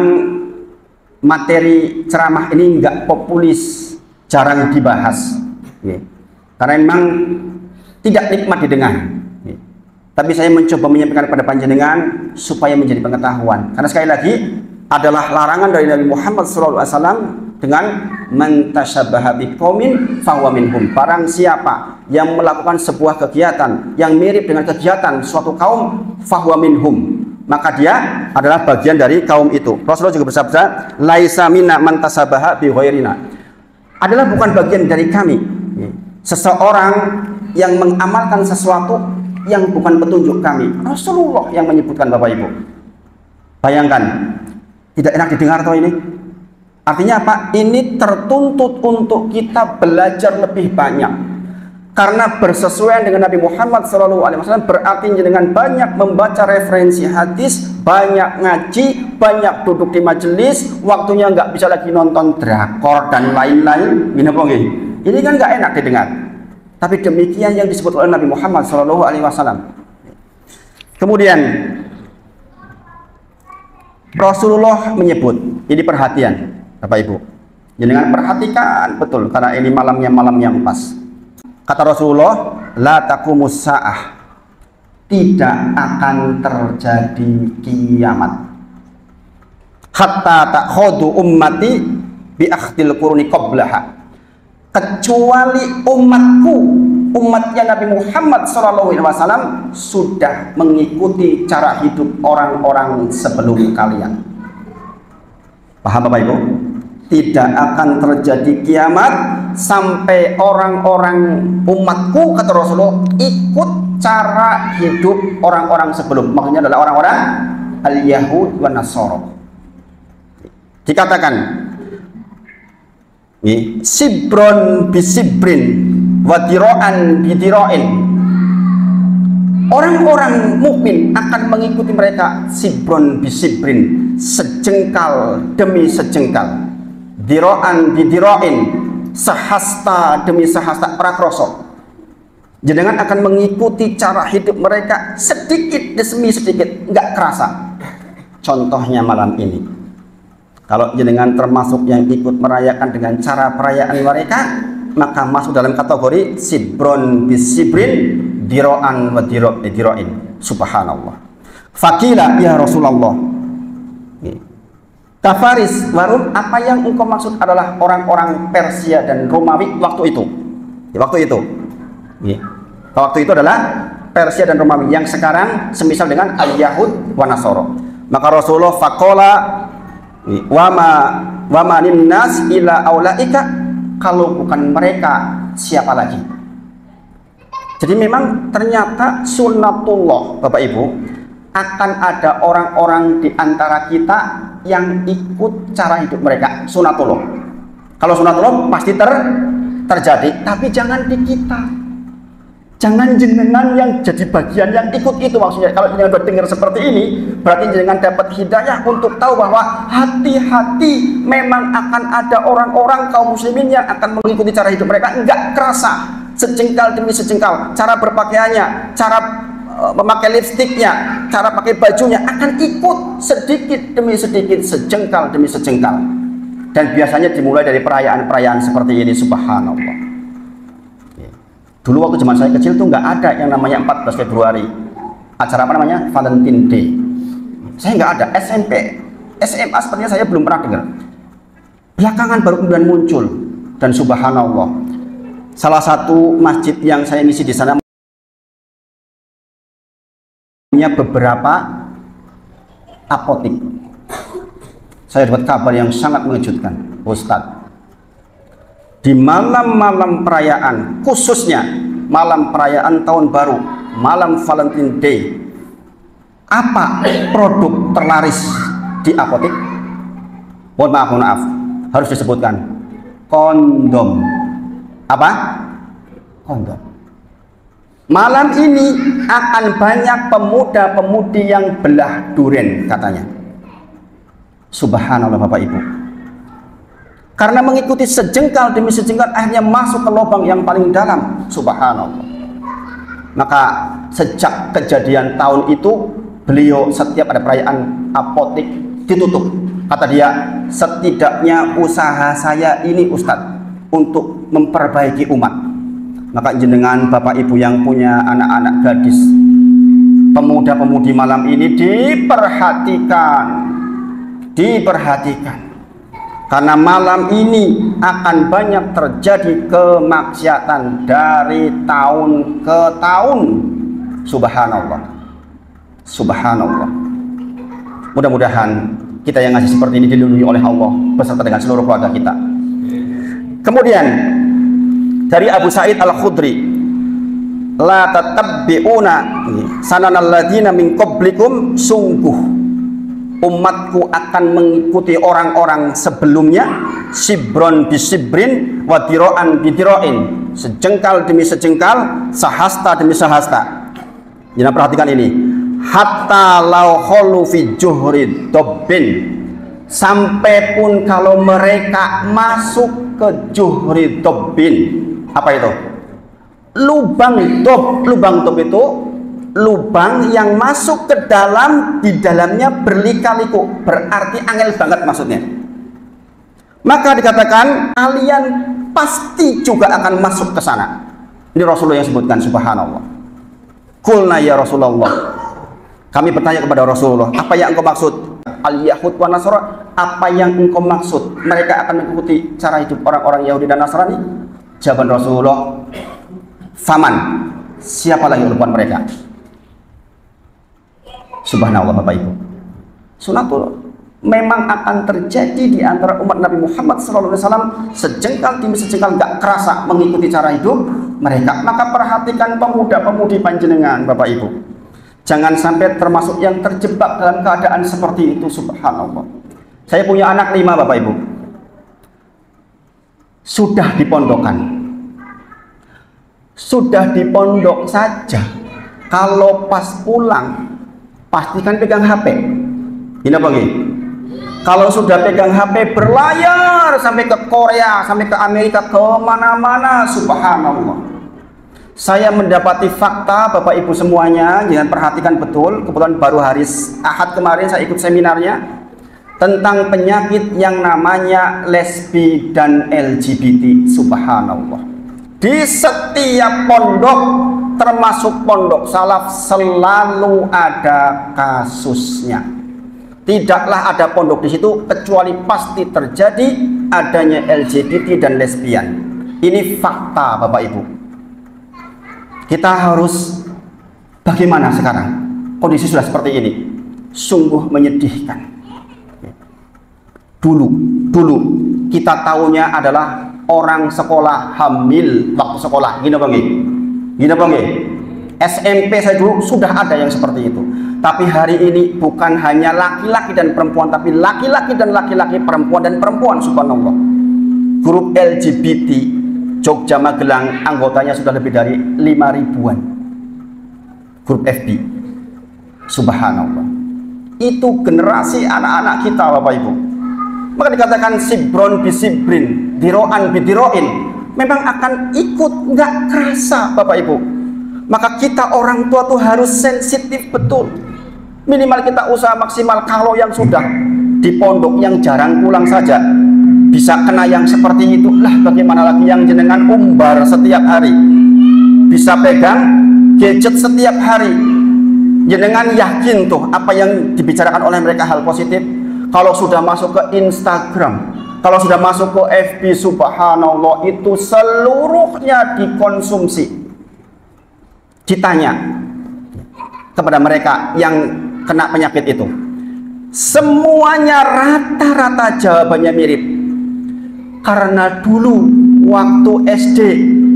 materi ceramah ini enggak populis, jarang dibahas, karena memang tidak nikmat didengar. Tapi saya mencoba menyampaikan kepada panjenengan supaya menjadi pengetahuan. Karena sekali lagi adalah larangan dari Nabi Muhammad SAW dengan man tashabbaha biqaumin fahuwa minhum. Barang siapa yang melakukan sebuah kegiatan yang mirip dengan kegiatan suatu kaum, fahuwa minhum, maka dia adalah bagian dari kaum itu. Rasulullah juga bersabda, laisa minna man tashabbaha bi ghairina. Adalah bukan bagian dari kami seseorang yang mengamalkan sesuatu yang bukan petunjuk kami. Rasulullah yang menyebutkan Bapak Ibu. Bayangkan, tidak enak didengar atau ini? Artinya apa? Ini tertuntut untuk kita belajar lebih banyak. Karena bersesuaian dengan Nabi Muhammad SAW berarti dengan banyak membaca referensi hadis, banyak ngaji, banyak duduk di majelis, waktunya nggak bisa lagi nonton drakor dan lain-lain. Ini kan nggak enak didengar. Tapi demikian yang disebut oleh Nabi Muhammad SAW. Kemudian Rasulullah menyebut, ini perhatian Bapak Ibu, jangan perhatikan betul karena ini malamnya malam yang pas. Kata Rasulullah, la taqumus sa'ah, tidak akan terjadi kiamat hatta ta'khudu ummati bi akhdil quruni qablaha, kecuali umatku, umatnya Nabi Muhammad SAW sudah mengikuti cara hidup orang-orang sebelum kalian. Paham Bapak Ibu? Tidak akan terjadi kiamat sampai orang-orang umatku, kata Rasulullah, ikut cara hidup orang-orang sebelum. Maksudnya adalah orang-orang al-Yahud wa Nasara. Dikatakan sibron bisibrin wa dira'an bidira'in. Orang-orang mukmin akan mengikuti mereka sibron bisibrin, sejengkal demi sejengkal, dira'an bidira'in, sehasta demi sehasta prakroso. Jenengan akan mengikuti cara hidup mereka sedikit demi sedikit, nggak kerasa. Contohnya malam ini, kalau jenengan termasuk yang ikut merayakan dengan cara perayaan mereka, maka masuk dalam kategori sibron bisibrin, diro'an wa diro'in. Subhanallah. Fakila ya Rasulullah, Kafaris warum, apa yang engkau maksud adalah orang-orang Persia dan Romawi waktu itu. Waktu itu adalah Persia dan Romawi yang sekarang semisal dengan al-Yahud wa Nasara. Maka Rasulullah faqala wa manin nas ila aulaika, kalau bukan mereka siapa lagi? Jadi memang ternyata sunnatullah Bapak Ibu, akan ada orang-orang di antara kita yang ikut cara hidup mereka, sunatullah. Kalau sunatullah pasti terjadi, tapi jangan di kita. Jangan jenengan yang jadi bagian yang ikut itu. Maksudnya kalau jenengan berdengar seperti ini, berarti jenengan dapat hidayah untuk tahu bahwa hati-hati, memang akan ada orang-orang kaum muslimin yang akan mengikuti cara hidup mereka, enggak kerasa, sejengkal demi sejengkal, cara berpakaiannya, cara memakai lipstiknya, cara pakai bajunya akan ikut sedikit demi sedikit, sejengkal demi sejengkal. Dan biasanya dimulai dari perayaan-perayaan seperti ini, subhanallah. Dulu waktu zaman saya kecil tuh nggak ada yang namanya 14 Februari. Acara apa namanya? Valentine Day. Saya nggak ada. SMP, SMA sepertinya saya belum pernah dengar. Belakangan baru kemudian muncul. Dan subhanallah, salah satu masjid yang saya ngisi di sana punya beberapa apotik. Saya dapat kabar yang sangat mengejutkan, Ustadz. Di malam-malam perayaan, khususnya malam perayaan tahun baru, malam Valentine Day, apa produk terlaris di apotik? Mohon maaf, harus disebutkan, kondom. Apa? Kondom. Malam ini akan banyak pemuda-pemudi yang belah duren, katanya. Subhanallah Bapak Ibu. Karena mengikuti sejengkal demi sejengkal, akhirnya masuk ke lubang yang paling dalam. Subhanallah. Maka sejak kejadian tahun itu, beliau setiap ada perayaan apotik ditutup. Kata dia, setidaknya usaha saya ini Ustadz untuk memperbaiki umat. Maka jenengan Bapak Ibu yang punya anak-anak gadis, pemuda-pemudi malam ini diperhatikan. Karena malam ini akan banyak terjadi kemaksiatan dari tahun ke tahun. Subhanallah. Subhanallah. Mudah-mudahan kita yang ngasih seperti ini dilindungi oleh Allah beserta dengan seluruh keluarga kita. Kemudian dari Abu Sa'id Al-Khudri, la tatabbi'una sananal ladina min qablikum, sungguh umatku akan mengikuti orang-orang sebelumnya, sibron bisibrin wa diro'an bidiro'in, sejengkal demi sejengkal, sahasta demi sahasta. Jangan perhatikan ini, hatta lau kholu fi juhri dobbin, sampai pun kalau mereka masuk ke juhri dobbin. Apa itu? Lubang dob itu lubang yang masuk ke dalam, di dalamnya berlika-liku, berarti angel banget maksudnya. Maka dikatakan kalian pasti juga akan masuk ke sana. Ini Rasulullah yang sebutkan, subhanallah. Qulna ya Rasulullah, kami bertanya kepada Rasulullah, apa yang engkau maksud? Al-Yahud wa Nasra, apa yang engkau maksud? Mereka akan mengikuti cara hidup orang-orang Yahudi dan Nasrani? Jawaban Rasulullah, faman, siapa lagi rupaan mereka? Subhanallah Bapak Ibu. Sunatul memang akan terjadi di antara umat Nabi Muhammad SAW, sejengkal demi sejengkal, gak kerasa mengikuti cara hidup mereka. Maka perhatikan pemuda-pemudi panjenengan Bapak Ibu, jangan sampai termasuk yang terjebak dalam keadaan seperti itu. Subhanallah. Saya punya anak 5 Bapak Ibu, sudah di pondok saja, kalau pas pulang pastikan pegang HP. Ini apa lagi? Kalau sudah pegang HP berlayar sampai ke Korea, sampai ke Amerika, kemana-mana. Subhanallah. Saya mendapati fakta Bapak Ibu semuanya, jangan perhatikan betul. Kebetulan baru hari Ahad kemarin saya ikut seminarnya tentang penyakit yang namanya lesbi dan LGBT. Subhanallah. Di setiap pondok, termasuk pondok salaf, selalu ada kasusnya. Tidaklah ada pondok di situ kecuali pasti terjadi adanya LGBT dan lesbian. Ini fakta Bapak Ibu. Kita harus bagaimana sekarang? Kondisi sudah seperti ini, sungguh menyedihkan. Dulu kita tahunya adalah orang sekolah hamil waktu sekolah. Gini bang, SMP saya dulu sudah ada yang seperti itu. Tapi hari ini bukan hanya laki-laki dan perempuan, tapi laki-laki dan laki-laki, perempuan dan perempuan. Subhanallah. Grup LGBT Jogja Magelang anggotanya sudah lebih dari 5.000-an. Grup FB. Subhanallah. Itu generasi anak-anak kita Bapak Ibu. Maka dikatakan sibron bisibrin, diro'an bidiro'in, memang akan ikut, nggak kerasa Bapak Ibu. Maka kita orang tua tuh harus sensitif betul. Minimal kita usaha maksimal. Kalau yang sudah di pondok yang jarang pulang saja bisa kena yang seperti itu, lah bagaimana lagi yang jenengan umbar setiap hari, bisa pegang gadget setiap hari. Jenengan yakin tuh apa yang dibicarakan oleh mereka hal positif? Kalau sudah masuk ke Instagram, kalau sudah masuk ke FB, subhanallah, itu seluruhnya dikonsumsi. Ditanya kepada mereka yang kena penyakit itu, semuanya rata-rata jawabannya mirip. Karena dulu waktu SD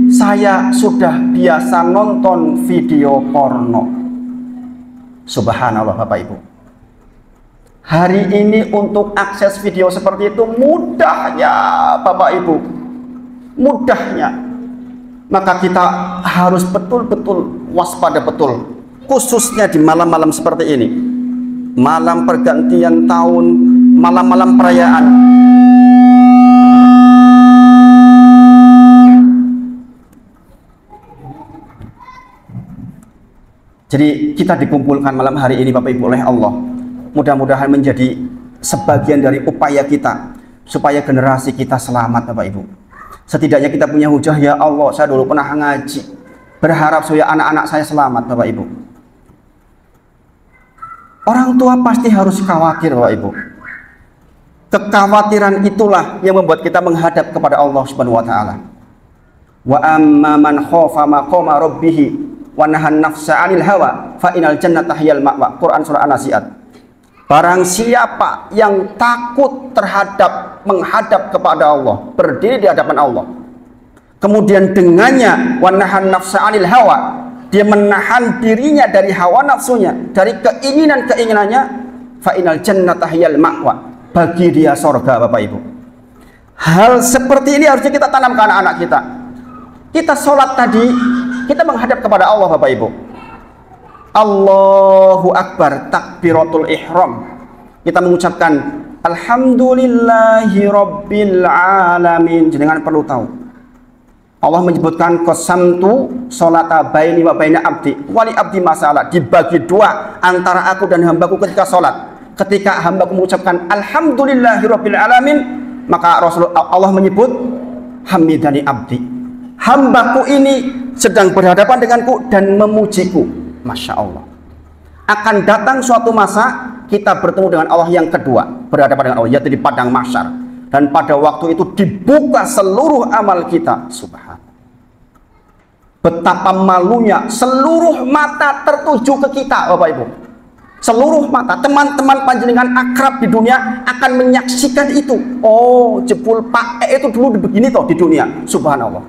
saya sudah biasa nonton video porno. Subhanallah Bapak Ibu. Hari ini untuk akses video seperti itu mudahnya Bapak Ibu, mudahnya. Maka kita harus betul-betul waspada betul, khususnya di malam-malam seperti ini, malam pergantian tahun, malam-malam perayaan. Jadi kita dikumpulkan malam hari ini Bapak Ibu oleh Allah. Mudah-mudahan menjadi sebagian dari upaya kita supaya generasi kita selamat Bapak Ibu. Setidaknya kita punya hujah, ya Allah, saya dulu pernah ngaji, berharap supaya anak-anak saya selamat Bapak Ibu. Orang tua pasti harus khawatir Bapak Ibu. Kekhawatiran itulah yang membuat kita menghadap kepada Allah Subhanahu wa taala. Wa amma man khafa maqama rabbih wa nahan nafsa 'anil hawa fa inal jannata hiyal ma'wa. Quran surah An-Nazi'at. Barang siapa yang takut menghadap kepada Allah, berdiri di hadapan Allah, kemudian dengannya wanahan nafsa anil hawa, dia menahan dirinya dari hawa nafsunya, dari keinginan-keinginannya, fa inal jannata hiyal ma'wa, bagi dia sorga Bapak Ibu. Hal seperti ini harusnya kita tanam ke anak-anak kita. Kita sholat tadi, kita menghadap kepada Allah Bapak Ibu. Allahu Akbar, takbiratul ihram. Kita mengucapkan alhamdulillahi rabbil alamin. Jangan perlu tahu, Allah menyebutkan qasamtu sholata baini wa baina abdi wali abdi masalah, dibagi dua antara aku dan hambaku ketika sholat. Ketika hambaku mengucapkan alhamdulillahi rabbil alamin, maka Rasulullah Allah menyebut hamidani abdi, hambaku ini sedang berhadapan denganku dan memujiku. Masya Allah. Akan datang suatu masa kita bertemu dengan Allah yang kedua, berhadapan dengan Allah, yaitu di padang mahsyar. Dan pada waktu itu dibuka seluruh amal kita. Subhanallah. Betapa malunya, seluruh mata tertuju ke kita Bapak Ibu. Seluruh mata, teman-teman panjenengan akrab di dunia akan menyaksikan itu. Oh, jebul Pak itu dulu begini toh di dunia. Subhanallah.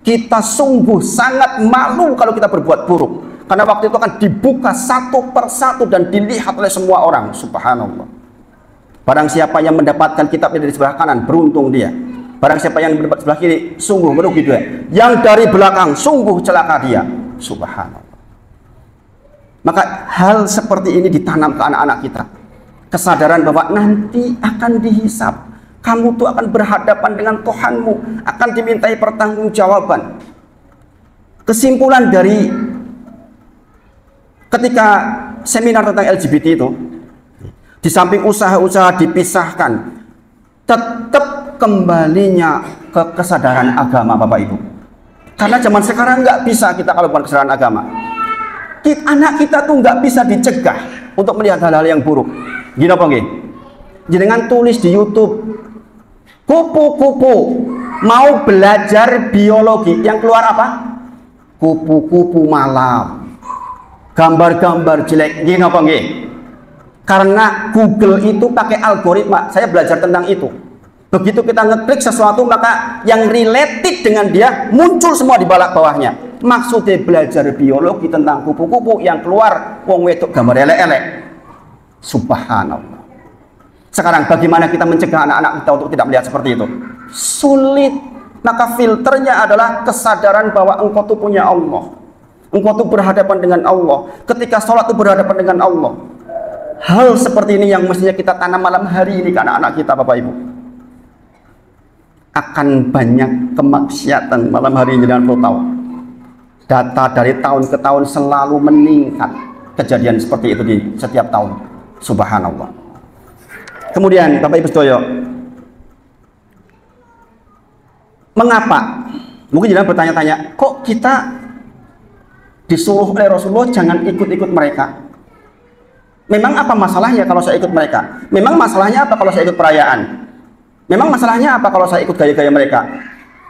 Kita sungguh sangat malu kalau kita berbuat buruk. Karena waktu itu akan dibuka satu persatu dan dilihat oleh semua orang. Subhanallah. Barang siapa yang mendapatkan kitabnya dari sebelah kanan, beruntung dia. Barang siapa yang mendapat sebelah kiri, sungguh merugi dia. Yang dari belakang, sungguh celaka dia. Subhanallah. Maka hal seperti ini ditanam ke anak-anak kita. Kesadaran bahwa nanti akan dihisab. Kamu tuh akan berhadapan dengan Tuhanmu, akan dimintai pertanggungjawaban. Kesimpulan dari ketika seminar tentang LGBT itu, di samping usaha-usaha dipisahkan, tetap kembalinya ke kesadaran agama Bapak Ibu. Karena zaman sekarang nggak bisa kita kalau bukan kesadaran agama. Anak kita tuh nggak bisa dicegah untuk melihat hal-hal yang buruk. Gini apa nggih? Jangan tulis di YouTube, kupu-kupu mau belajar biologi, yang keluar apa? Kupu-kupu malam. Gambar-gambar jelek, gini apa nggih? Karena Google itu pakai algoritma. Saya belajar tentang itu. Begitu kita ngeklik sesuatu, maka yang related dengan dia muncul semua di bawahnya. Maksudnya belajar biologi tentang kupu-kupu, yang keluar wong wedok gambar elek-elek. Subhanallah. Sekarang bagaimana kita mencegah anak-anak kita untuk tidak melihat seperti itu? Sulit. Maka filternya adalah kesadaran bahwa engkau itu punya Allah. Engkau itu berhadapan dengan Allah. Ketika sholat itu berhadapan dengan Allah. Hal seperti ini yang mestinya kita tanam malam hari ini ke anak-anak kita Bapak Ibu. Akan banyak kemaksiatan malam hari ini, dengan perlu tahu. Data dari tahun ke tahun selalu meningkat kejadian seperti itu di setiap tahun. Subhanallah. Kemudian Bapak Ibu sedaya, mengapa? Mungkin jangan bertanya-tanya, kok kita disuruh oleh Rasulullah jangan ikut-ikut mereka? Memang apa masalahnya kalau saya ikut mereka? Memang masalahnya apa kalau saya ikut perayaan? Memang masalahnya apa kalau saya ikut gaya-gaya mereka?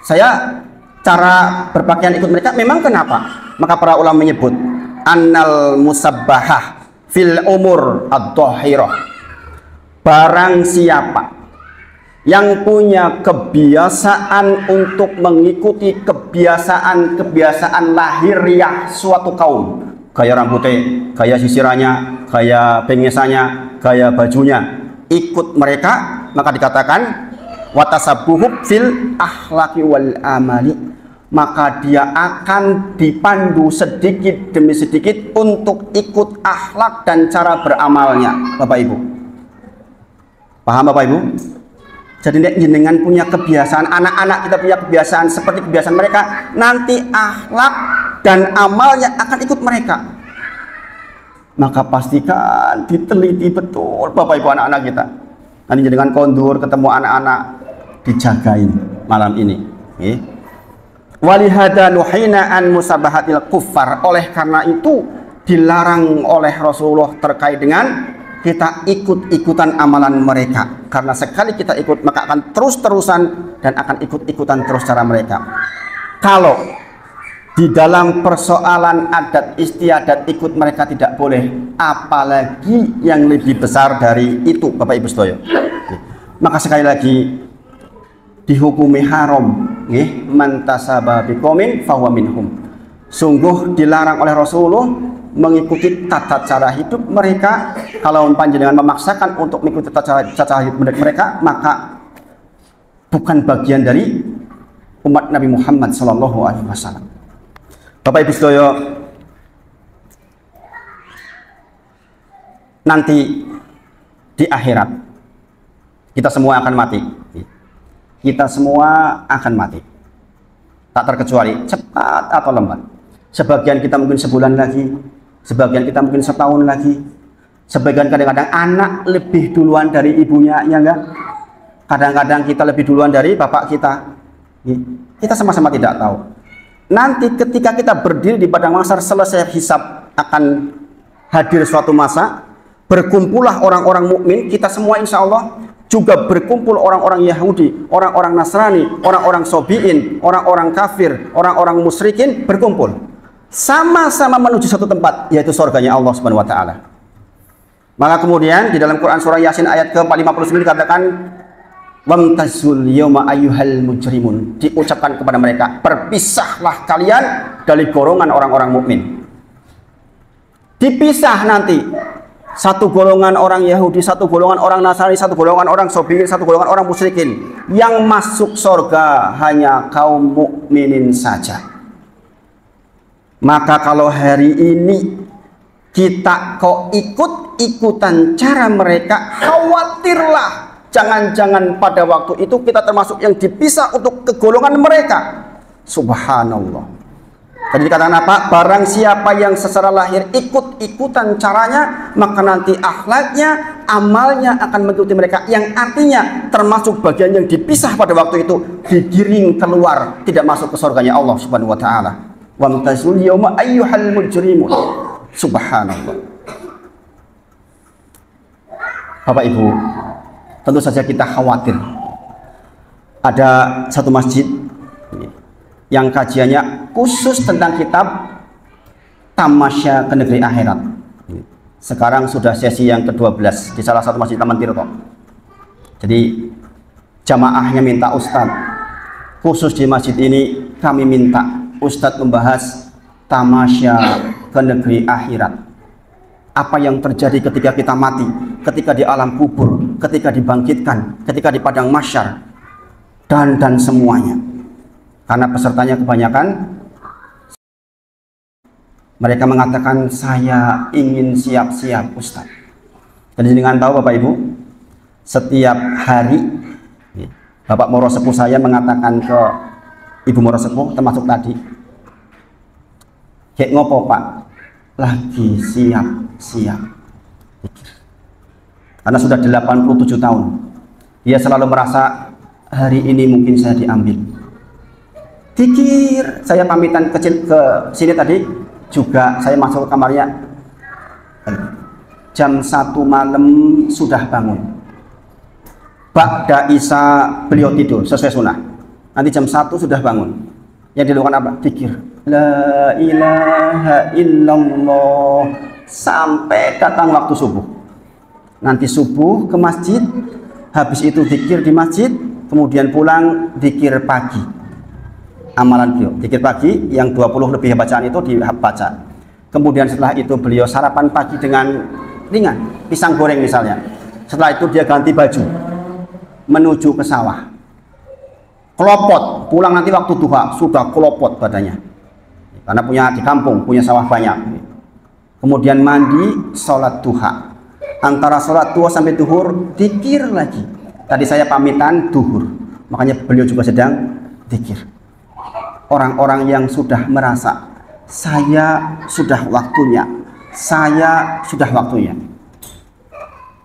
Saya cara berpakaian ikut mereka, memang kenapa? Maka para ulama menyebut annal musabbahah fil umur ad-dhahirah. Barang siapa yang punya kebiasaan untuk mengikuti kebiasaan lahiriah suatu kaum, gaya rambutnya, gaya sisirannya, gaya pengesannya, gaya bajunya, ikut mereka, maka dikatakan watasabbuhub fil akhlaqi wal amali, maka dia akan dipandu sedikit demi sedikit untuk ikut akhlak dan cara beramalnya. Bapak Ibu paham? Bapak Ibu, jadi jenengan punya kebiasaan, anak-anak kita punya kebiasaan seperti kebiasaan mereka, nanti akhlak dan amalnya akan ikut mereka. Maka pastikan diteliti betul Bapak Ibu anak-anak kita. Nanti jenengan kondur ketemu anak-anak, dijagain malam ini. Walihada nuhina an musabahatil kuffar. Oleh karena itu dilarang oleh Rasulullah terkait dengan kita ikut-ikutan amalan mereka, karena sekali kita ikut maka akan terus-terusan dan akan ikut-ikutan terus cara mereka. Kalau di dalam persoalan adat istiadat ikut mereka tidak boleh, apalagi yang lebih besar dari itu Bapak Ibu sedaya. Maka sekali lagi dihukumi haram, man tasaba biqaumin fahuwa minhum. Sungguh dilarang oleh Rasulullah mengikuti tata cara hidup mereka. Kalau panjenengan memaksakan untuk mengikuti tata cara hidup mereka, maka bukan bagian dari umat Nabi Muhammad SAW. Bapak Ibu sedaya, nanti di akhirat kita semua akan mati. Kita semua akan mati, tak terkecuali cepat atau lambat. Sebagian kita mungkin sebulan lagi, sebagian kita mungkin setahun lagi, sebagian kadang-kadang anak lebih duluan dari ibunya, ya enggak? Kadang-kadang kita lebih duluan dari bapak kita. Kita sama-sama tidak tahu. Nanti ketika kita berdiri di padang mahsyar selesai hisab, akan hadir suatu masa, berkumpullah orang-orang mukmin, kita semua insya Allah, juga berkumpul orang-orang Yahudi, orang-orang Nasrani, orang-orang Sobiin, orang-orang kafir, orang-orang musyrikin, berkumpul sama-sama menuju satu tempat, yaitu surganya Allah Subhanahu wa taala. Maka kemudian di dalam Quran surah Yasin ayat ke-59 dikatakan wamtazul yawma ayyuhal mujrimun, diucapkan kepada mereka, berpisahlah kalian dari golongan orang-orang mukmin. Dipisah nanti, satu golongan orang Yahudi, satu golongan orang Nasrani, satu golongan orang Sobiin, satu golongan orang musyrikin. Yang masuk surga hanya kaum mukminin saja. Maka kalau hari ini kita kok ikut-ikutan cara mereka, khawatirlah jangan-jangan pada waktu itu kita termasuk yang dipisah untuk kegolongan mereka. Subhanallah. Tadi dikatakan apa? Barang siapa yang secara lahir ikut-ikutan caranya, maka nanti akhlaknya, amalnya akan mengikuti mereka. Yang artinya termasuk bagian yang dipisah pada waktu itu, digiring keluar, tidak masuk ke surganya Allah Subhanahu wa taala. Wamtazul yawma ayyuhal mujrimun. Subhanallah. Bapak Ibu, tentu saja kita khawatir. Ada satu masjid yang kajiannya khusus tentang kitab Tamasya ke Negeri Akhirat. Sekarang sudah sesi yang ke-12 di salah satu masjid Taman Tirto. Jadi jamaahnya minta Ustadz, khusus di masjid ini kami minta Ustadz membahas Tamasya ke Negeri Akhirat. Apa yang terjadi ketika kita mati, ketika di alam kubur, ketika dibangkitkan, ketika di padang mahsyar, dan semuanya. Karena pesertanya kebanyakan mereka mengatakan saya ingin siap-siap Ustaz. Jadi dengan tahu Bapak Ibu, setiap hari Bapak Moro Sepuh saya mengatakan ke Ibu Moro Sepuh termasuk tadi, Kayak ngopo Pak? Lagi siap-siap pikir. Karena sudah 87 tahun. Dia selalu merasa hari ini mungkin saya diambil. Pikir, saya pamitan kecil ke sini tadi juga saya masuk ke kamarnya jam 1 malam sudah bangun. Ba'da Isya beliau tidur sesuai sunnah. Nanti jam 1 sudah bangun. Yang dilakukan apa? Pikir. La ilaha illallah sampai datang waktu subuh. Nanti subuh ke masjid, habis itu zikir di masjid, kemudian pulang zikir pagi. Amalan beliau, zikir pagi yang 20 lebih bacaan itu dibaca. Kemudian setelah itu beliau sarapan pagi dengan ringan, pisang goreng misalnya. Setelah itu dia ganti baju, menuju ke sawah. Kelopot, pulang nanti waktu duha sudah kelopot badannya. Karena punya di kampung, punya sawah banyak. Kemudian mandi, sholat duha. Antara sholat duha sampai duhur, zikir lagi. Tadi saya pamitan duhur, makanya beliau juga sedang zikir. Orang-orang yang sudah merasa saya sudah waktunya,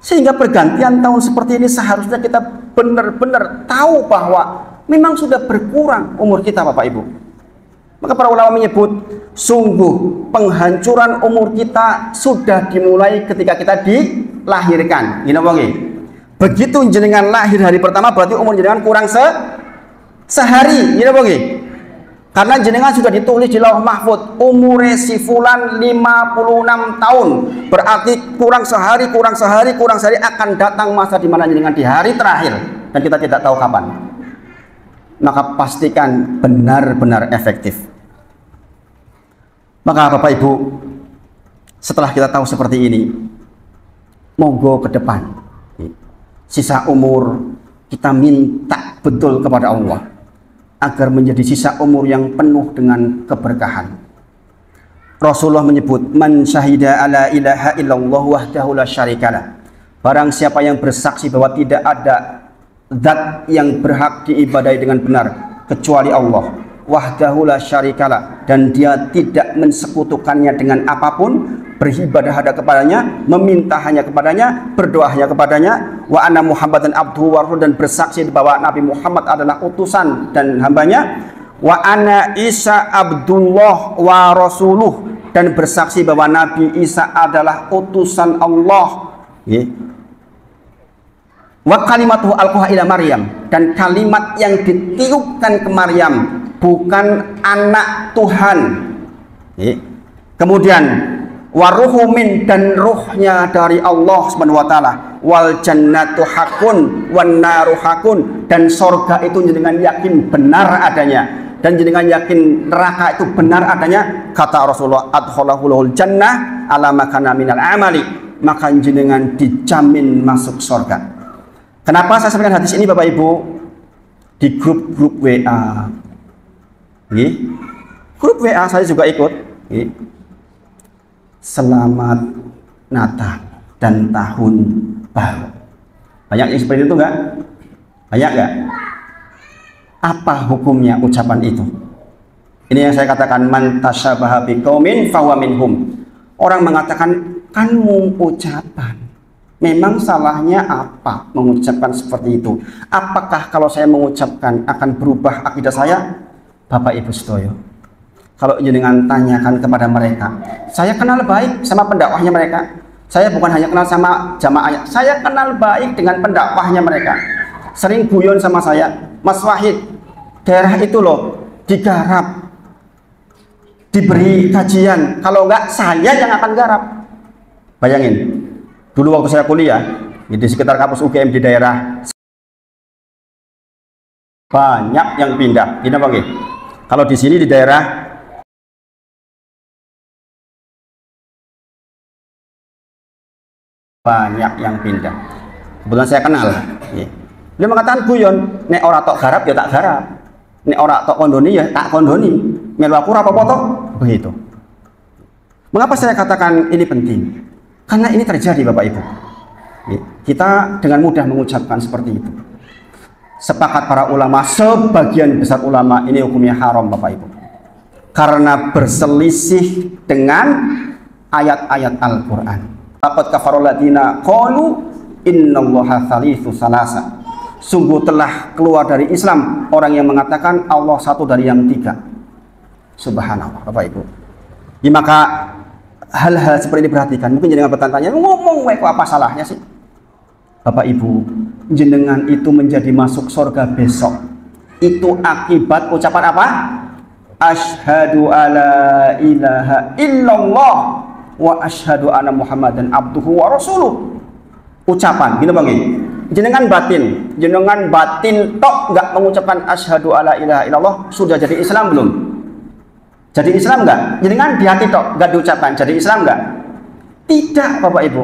sehingga pergantian tahun seperti ini seharusnya kita benar-benar tahu bahwa memang sudah berkurang umur kita Bapak Ibu. Maka para ulama menyebut sungguh penghancuran umur kita sudah dimulai ketika kita dilahirkan. Begitu jenengan lahir hari pertama berarti umur jenengan kurang sehari. Karena jenengan sudah ditulis di Lauh Mahfud umure si fulan 56 tahun. Berarti kurang sehari akan datang masa di mana jenengan di hari terakhir dan kita tidak tahu kapan. Maka pastikan benar-benar efektif. Maka Bapak Ibu, setelah kita tahu seperti ini, monggo ke depan. Sisa umur kita minta betul kepada Allah agar menjadi sisa umur yang penuh dengan keberkahan. Rasulullah menyebut, man syahida ala ilaha illallah wahdahu la syarikalah. Barang siapa yang bersaksi bahwa tidak ada zat yang berhak diibadahi dengan benar kecuali Allah, wahdahu la syarikalah, dan dia tidak mensekutukannya dengan apapun, beribadah hanya kepadanya, meminta hanya kepadanya, berdoa hanya kepadanya, wa anna Muhammadan abduhu wa rasuluh, dan bersaksi bahwa Nabi Muhammad adalah utusan dan hambanya, wa anna Isa abdullah wa rasuluh, dan bersaksi bahwa Nabi Isa adalah utusan Allah. Wa kalimatuhu alqaha ila Maryam, dan kalimat yang ditiupkan ke Maryam bukan anak Tuhan. Kemudian waruhu min, dan ruhnya dari Allah Subhanahu wa taala. Wal jannatu hakun wan naru hakun, dan sorga itu jenengan yakin benar adanya dan jenengan yakin neraka itu benar adanya. Kata Rasulullah, adkhalahul jannah ala makana minal amali, maka jenengan dijamin masuk sorga. Kenapa saya sampaikan hadis ini Bapak Ibu? Di grup WA, grup WA saya juga ikut. Selamat Natal dan Tahun Baru. Banyak yang seperti itu enggak? Banyak enggak? Apa hukumnya ucapan itu? Ini yang saya katakan, man tasyabaha biqaumin fahuwa minhum. Orang mengatakan kan ucapan. Memang salahnya apa mengucapkan seperti itu? Apakah kalau saya mengucapkan akan berubah akidah saya? Bapak Ibu sedoyo, kalau jenengan tanyakan kepada mereka, saya kenal baik sama pendakwahnya mereka. Saya bukan hanya kenal sama jamaahnya, saya kenal baik dengan pendakwahnya mereka. Sering guyon sama saya, Mas Wahid, daerah itu loh digarap, diberi kajian. Kalau enggak, saya yang akan garap. Bayangin, dulu waktu saya kuliah di sekitar kampus UGM di daerah, banyak yang pindah. Ini apa nggih? Kalau di sini di daerah banyak yang pindah. Kebetulan saya kenal. Dia mengatakan guyon, nek ora tok garap ya tak garap, nek ora tok kondoni ya tak kondoni. Melu aku ora apa-apa tok. Begitu. Mengapa saya katakan ini penting? Karena ini terjadi Bapak Ibu. Kita dengan mudah mengucapkan seperti itu. Sepakat para ulama, sebagian besar ulama, ini hukumnya haram Bapak Ibu. karena berselisih dengan ayat-ayat Al-Quran. Laqad kafarul ladina qalu innallaha thalithu salasa. Sungguh telah keluar dari Islam orang yang mengatakan Allah satu dari yang tiga. Subhanallah, Bapak Ibu. Ya, maka hal-hal seperti ini diperhatikan. Mungkin jenengan bertanya, ngomong kok apa salahnya sih? Bapak Ibu, jenengan itu menjadi masuk surga besok itu akibat ucapan apa? Asyhadu alla ilaha illallah wa asyhadu anna muhammadan abduhu wa rasuluh. Ucapan, gini Bang. Jenengan batin tok nggak mengucapkan asyhadu alla ilaha illallah, sudah jadi Islam belum? Jadi Islam nggak? Jenengan di hati tok nggak diucapkan, jadi Islam nggak? Tidak, Bapak Ibu.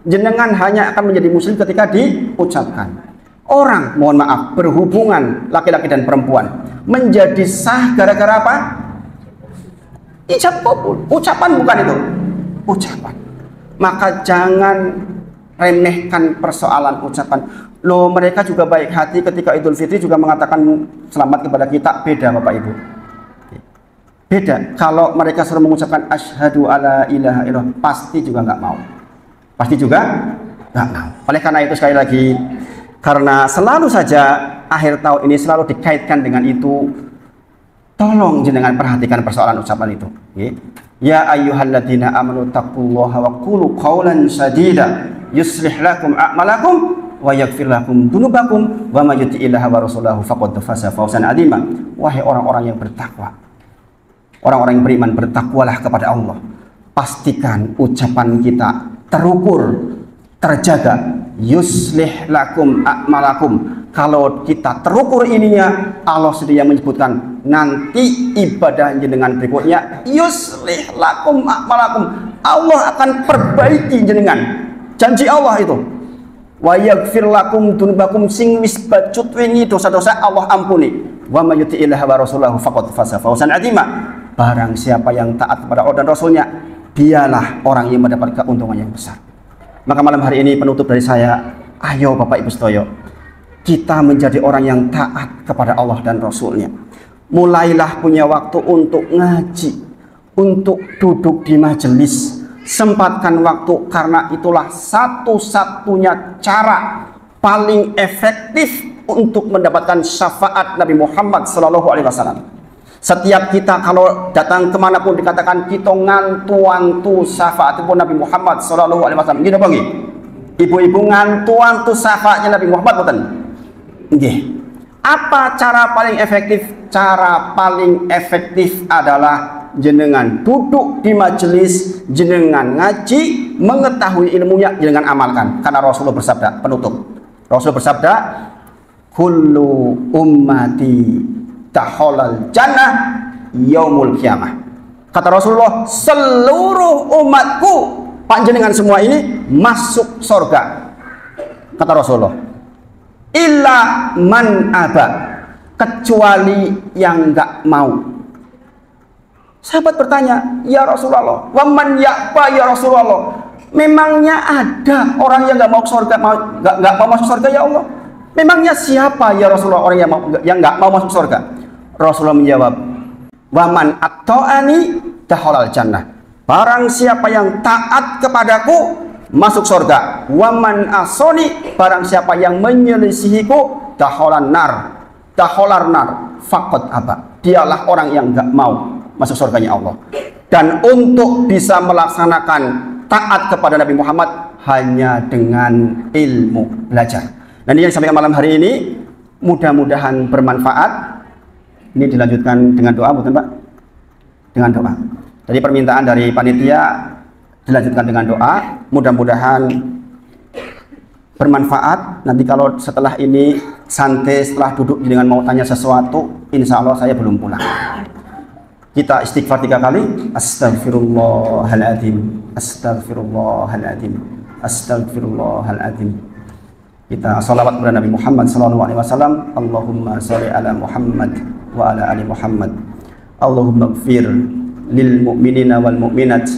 Jenengan hanya akan menjadi muslim ketika diucapkan. Orang, mohon maaf, berhubungan laki-laki dan perempuan menjadi sah gara-gara apa? Ijab kabul. Ucapan bukan itu. Ucapan. Maka jangan remehkan persoalan ucapan. Loh, mereka juga baik hati ketika Idul Fitri juga mengatakan selamat kepada kita. Beda, Bapak Ibu. Beda. Kalau mereka suruh mengucapkan asyhadu alla ilaha illallah, pasti juga nggak mau. Pasti juga nggak mau. Oleh karena itu sekali lagi, karena selalu saja akhir tahun ini selalu dikaitkan dengan itu, tolong jenengan perhatikan persoalan ucapan itu. Ya ayyuhalladzina amanu taqullaha wa qulu qawlan sadida yuslih lakum a'malakum wa yaghfir lakum dzunubakum wa may yuti'illaha wa rasulahu faqad faza fawzan 'azima. Wahai orang-orang yang bertakwa, orang-orang yang beriman, bertakwalah kepada Allah. Pastikan ucapan kita terukur, terjaga. Yuslih lakum a'malakum. Kalau kita terukur ininya, Allah sendiri yang menyebutkan nanti ibadah jenengan berikutnya yuslih lakum a'malakum. Allah akan perbaiki jenengan. Janji Allah itu. Wa yaghfir lakum dzunubakum, sing wis bacut wingi dosa-dosa Allah ampuni. Wa may yuti'illaha wa rasulahu faqad faza fawzan 'azima. Barang siapa yang taat kepada Allah dan Rasulnya, dialah orang yang mendapat keuntungan yang besar. Maka malam hari ini penutup dari saya, ayo Bapak Ibu sedoyo, kita menjadi orang yang taat kepada Allah dan Rasulnya. Mulailah punya waktu untuk ngaji, untuk duduk di majelis. Sempatkan waktu, karena itulah satu-satunya cara paling efektif untuk mendapatkan syafaat Nabi Muhammad SAW. Setiap kita kalau datang kemanapun dikatakan kita ngantu-antu syafaat itu Nabi Muhammad SAW. Gini Bang, ibu-ibu ngantu-antu syafaatnya Nabi Muhammad, betul? Nggih. Apa cara paling efektif? Cara paling efektif adalah jenengan duduk di majelis, jenengan ngaji, mengetahui ilmunya, jenengan amalkan. Karena Rasulullah bersabda, penutup. Rasul bersabda, kullu ummati taholal jannah yaumul qiyamah. Kata Rasulullah, seluruh umatku, panjenengan semua ini masuk surga. Kata Rasulullah, illa man aba, kecuali yang enggak mau. Sahabat bertanya, ya Rasulullah, wa man ya'ba ya Rasulullah, memangnya ada orang yang enggak mau surga, enggak mau masuk surga ya Allah? Memangnya siapa ya Rasulullah orang yang enggak mau masuk surga? Rasulullah menjawab, waman at-ta'ani dakhalal jannah. Barang siapa yang taat kepadaku masuk surga. Waman asoni, barang siapa yang menyelisihiku dakhalan nar. Dakhalar nar faqad aba. Dialah orang yang enggak mau masuk surganya Allah. Dan untuk bisa melaksanakan taat kepada Nabi Muhammad hanya dengan ilmu, belajar. Dan ini yang disampaikan malam hari ini mudah-mudahan bermanfaat. Ini dilanjutkan dengan doa, bukan Pak? Dengan doa. Jadi permintaan dari panitia dilanjutkan dengan doa. Mudah-mudahan bermanfaat. Nanti kalau setelah ini santai, setelah duduk dengan mau tanya sesuatu, insya Allah saya belum pulang. Kita istighfar 3 kali. Astaghfirullahaladzim, astaghfirullahaladzim, astaghfirullahaladzim. Kita salawat kepada Nabi Muhammad SAW. Allahumma sholli ala Muhammad wa ala ali Muhammad. Allahumma ighfir lil mu'minina wal mu'minat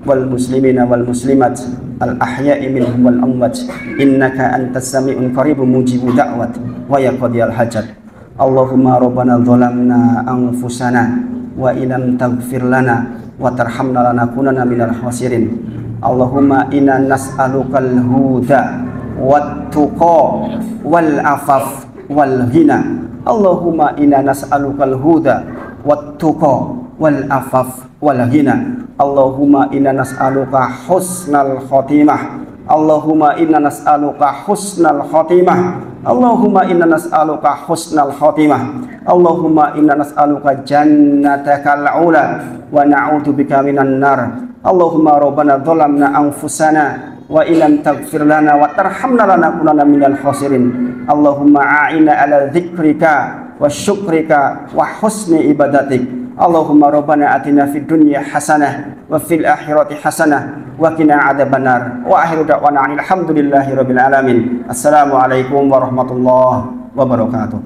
wal muslimina wal muslimat al ahya'i minhum wal amwat innaka antas sami'un qaribun mujibu da'wat wa yaqdiyal hajat. Allahumma rabbana zalamna anfusana wa ilam taghfir lana wa tarhamna lanakunanna minal khasirin. Allahumma inna nas'alukal huda wat tuqa wal afaf wal ghina. Allahumma inna nas'alukal huda wat tuqa wal afaf wal ghina. Allahumma inna nas'aluka husnal khotimah. Allahumma inna nas'aluka husnal khotimah. Allahumma inna nas'aluka husnal khotimah. Allahumma inna nas'aluka jannatakal ula wa na'udzubika minan nar. Allahumma rabbana dhalamna anfusana wa illam taghfir lana wa tarhamna lanakunanna minal khasirin. Allahumma a'inna ala dzikrika wa syukrika wa husni ibadatik. Allahumma rabbana atina fid dunya hasanah wa fil akhirati hasanah wa qina adzabannar. Wa akhiru da'wana alhamdulillahi rabbil alamin. Assalamualaikum warahmatullahi wabarakatuh.